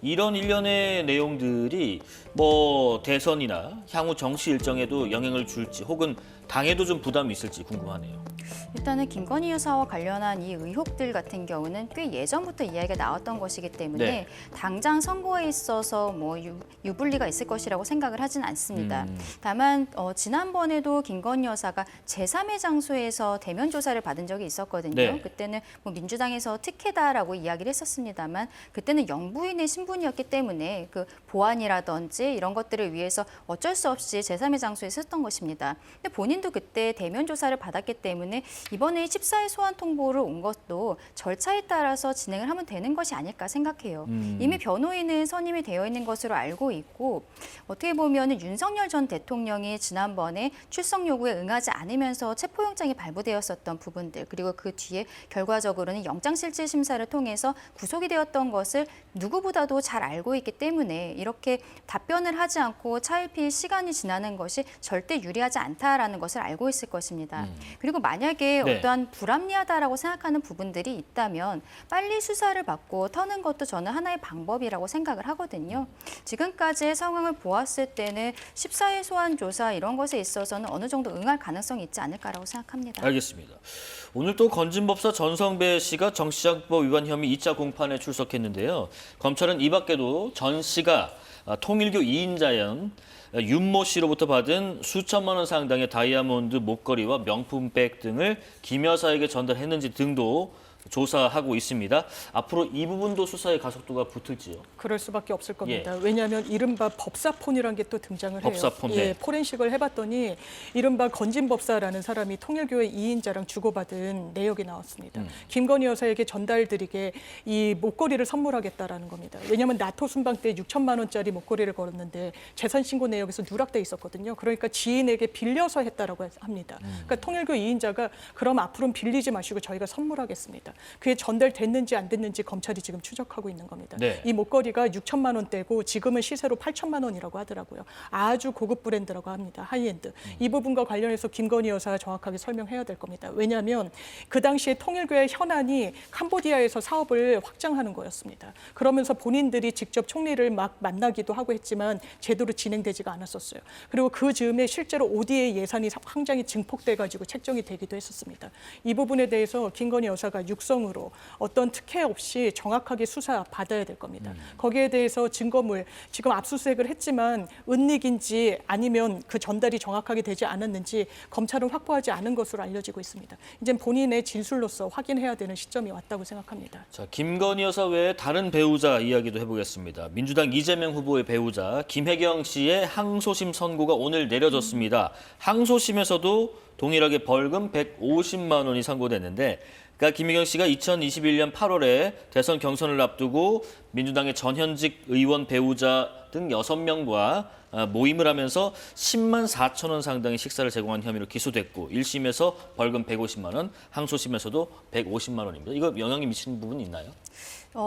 이런 일련의 내용들이 뭐 대선이나 향후 정치 일정에도 영향을 줄지, 혹은 당에도 좀 부담이 있을지 궁금하네요. 일단은 김건희 여사와 관련한 이 의혹들 같은 경우는 꽤 예전부터 이야기가 나왔던 것이기 때문에 네. 당장 선거에 있어서 뭐 유불리가 있을 것이라고 생각을 하진 않습니다. 다만 지난번에도 김건희 여사가 제3의 장소에서 대면 조사를 받은 적이 있었거든요. 네. 그때는 뭐 민주당에서 특혜다라고 이야기를 했었습니다만 그때는 영부인의 신분이었기 때문에 그 보안이라든지 이런 것들을 위해서 어쩔 수 없이 제3의 장소에 썼던 것입니다. 근데 본인도 그때 대면 조사를 받았기 때문에 이번에 14일 소환 통보를 온 것도 절차에 따라서 진행을 하면 되는 것이 아닐까 생각해요. 이미 변호인은 선임이 되어 있는 것으로 알고 있고 어떻게 보면 윤석열 전 대통령이 지난번에 출석 요구에 응하지 않으면서 체포영장이 발부되었었던 부분들 그리고 그 뒤에 결과적으로는 영장실질심사를 통해서 구속이 되었던 것을 누구보다도 잘 알고 있기 때문에 이렇게 답변을 하지 않고 차일피일 시간이 지나는 것이 절대 유리하지 않다라는 것을 알고 있을 것입니다. 그리고 만약에 네. 어떠한 불합리하다라고 생각하는 부분들이 있다면 빨리 수사를 받고 터는 것도 저는 하나의 방법이라고 생각을 하거든요. 지금까지의 상황을 보았을 때는 14일 소환 조사 이런 것에 있어서는 어느 정도 응할 가능성이 있지 않을까라고 생각합니다. 알겠습니다. 오늘 또 건진법사 전성배 씨가 정치자금법 위반 혐의 2차 공판에 출석했는데요. 검찰은 이 밖에도 전 씨가 통일교 2인자연 윤모 씨로부터 받은 수천만 원 상당의 다이아몬드 목걸이와 명품백 등을 김 여사에게 전달했는지 등도 조사하고 있습니다. 앞으로 이 부분도 수사의 가속도가 붙을지요? 그럴 수밖에 없을 겁니다. 왜냐하면 이른바 법사폰이라는 게 또 등장을 해요. 법사폰, 네. 예, 포렌식을 해봤더니 이른바 건진법사라는 사람이 통일교회 2인자랑 주고받은 내역이 나왔습니다. 김건희 여사에게 전달드리게 이 목걸이를 선물하겠다라는 겁니다. 왜냐하면 나토 순방 때 6천만 원짜리 목걸이를 걸었는데 재산 신고 내역에서 누락돼 있었거든요. 그러니까 지인에게 빌려서 했다라고 합니다. 그러니까 통일교 2인자가 그럼 앞으로는 빌리지 마시고 저희가 선물하겠습니다. 그게 전달됐는지 안 됐는지 검찰이 지금 추적하고 있는 겁니다. 네. 이 목걸이가 6천만 원대고 지금은 시세로 8천만 원이라고 하더라고요. 아주 고급 브랜드라고 합니다. 하이엔드. 이 부분과 관련해서 김건희 여사가 정확하게 설명해야 될 겁니다. 왜냐하면 그 당시에 통일교의 현안이 캄보디아에서 사업을 확장하는 거였습니다. 그러면서 본인들이 직접 총리를 막 만나기도 하고 했지만 제대로 진행되지가 않았었어요. 그리고 그 즈음에 실제로 ODA 예산이 굉장히 증폭돼가지고 책정이 되기도 했었습니다. 이 부분에 대해서 김건희 여사가 육성으로 어떤 특혜 없이 정확하게 수사 받아야 될 겁니다. 거기에 대해서 증거물 지금 압수수색을 했지만 은닉인지 아니면 그 전달이 정확하게 되지 않았는지 검찰은 확보하지 않은 것으로 알려지고 있습니다. 이제 본인의 진술로서 확인해야 되는 시점이 왔다고 생각합니다. 자, 김건희 여사 외에 다른 배우자 이야기도 해보겠습니다. 민주당 이재명 후보의 배우자 김혜경 씨의 항소심 선고가 오늘 내려졌습니다. 항소심에서도 동일하게 벌금 150만 원이 선고됐는데 그러니까 김혜경 씨가 2021년 8월에 대선 경선을 앞두고 민주당의 전현직 의원 배우자 등 6명과 모임을 하면서 10만 4천 원 상당의 식사를 제공한 혐의로 기소됐고 1심에서 벌금 150만 원, 항소심에서도 150만 원입니다. 이거 영향이 미치는 부분이 있나요?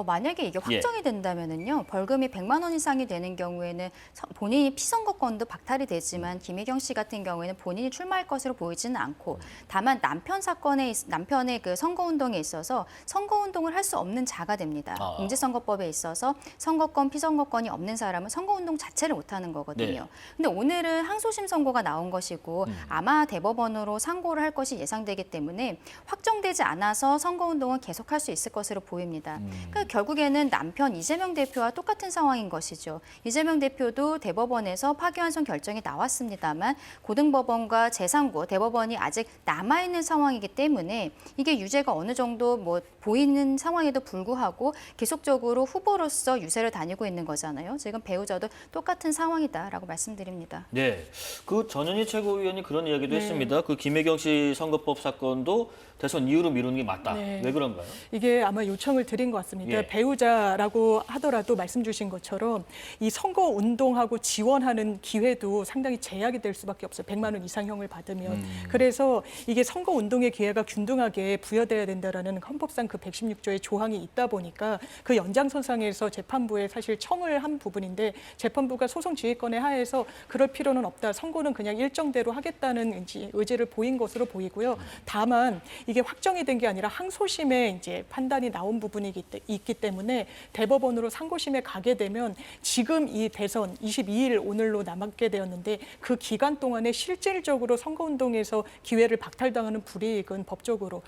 만약에 이게 확정이 된다면은요, 벌금이 100만 원 이상이 되는 경우에는 본인이 피선거권도 박탈이 되지만 김혜경 씨 같은 경우에는 본인이 출마할 것으로 보이지는 않고 다만 남편의 그 선거운동에 있어서 선거운동을 할 수 없는 자가 됩니다. 공직선거법에 있어서 선거권, 피선거권이 없는 사람은 선거운동 자체를 못하는 거거든요. 네. 근데 오늘은 항소심 선고가 나온 것이고 아마 대법원으로 상고를 할 것이 예상되기 때문에 확정되지 않아서 선거운동은 계속할 수 있을 것으로 보입니다. 그러니까 결국에는 남편 이재명 대표와 똑같은 상황인 것이죠. 이재명 대표도 대법원에서 파기환송 결정이 나왔습니다만 고등법원과 제3고 대법원이 아직 남아있는 상황이기 때문에 이게 유죄가 어느 정도 보이는 상황에도 불구하고 계속적으로 후보로서 유세를 다니고 있는 거잖아요. 지금 배우자도 똑같은 상황이다라고 말씀드립니다. 네, 그 전현희 최고위원이 그런 이야기도 했습니다. 그 김혜경 씨 선거법 사건도 대선 이후로 미루는 게 맞다. 네. 왜 그런가요? 이게 아마 요청을 드린 것 같습니다. 예. 배우자라고 하더라도 말씀 주신 것처럼 이 선거 운동하고 지원하는 기회도 상당히 제약이 될 수밖에 없어요. 100만 원 이상형을 받으면. 그래서 이게 선거 운동의 기회가 균등하게 부여돼야 된다라는 헌법상 그 116조의 조항이 있다 보니까 그 연장선상에서 재판부에 사실 청을 한 부분인데 재판부가 소송 지휘권에 하에서 그럴 필요는 없다. 선고는 그냥 일정대로 하겠다는 의지를 보인 것으로 보이고요. 다만 이게 확정이 된 게 아니라 항소심에 이제 판단이 나온 부분이 있기 때문에 대법원으로 상고심에 가게 되면 지금 이 대선 22일 오늘로 남게 되었는데 그 기간 동안에 실질적으로 선거운동에서 기회를 박탈당하는 불이익은 법적으로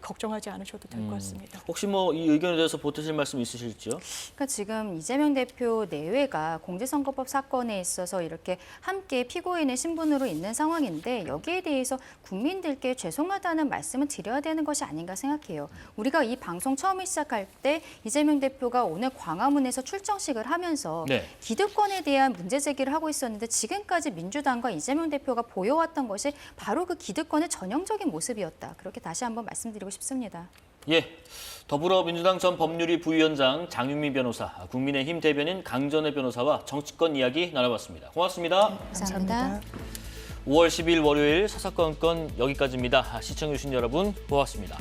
걱정하지 않으셔도 될 것 같습니다. 혹시 이 의견에 대해서 보태실 말씀 있으실지요? 그러니까 지금 이재명 대표 내외가 공직선거법 사건에 있어서 이렇게 함께 피고인의 신분으로 있는 상황인데 여기에 대해서 국민들께 죄송하다는 말씀을 드려야 되는 것이 아닌가 생각해요. 우리가 이 방송 처음에 시작할 때 이재명 대표가 오늘 광화문에서 출정식을 하면서 네. 기득권에 대한 문제 제기를 하고 있었는데 지금까지 민주당과 이재명 대표가 보여왔던 것이 바로 그 기득권의 전형적인 모습이었다. 그렇게 다시 한번 말씀드리고 싶습니다. 예, 더불어민주당 전 법률위 부위원장 장윤미 변호사, 국민의힘 대변인 강전애 변호사와 정치권 이야기 나눠봤습니다. 고맙습니다. 감사합니다. 5월 10일 월요일 사사건건 여기까지입니다. 시청해주신 여러분 고맙습니다.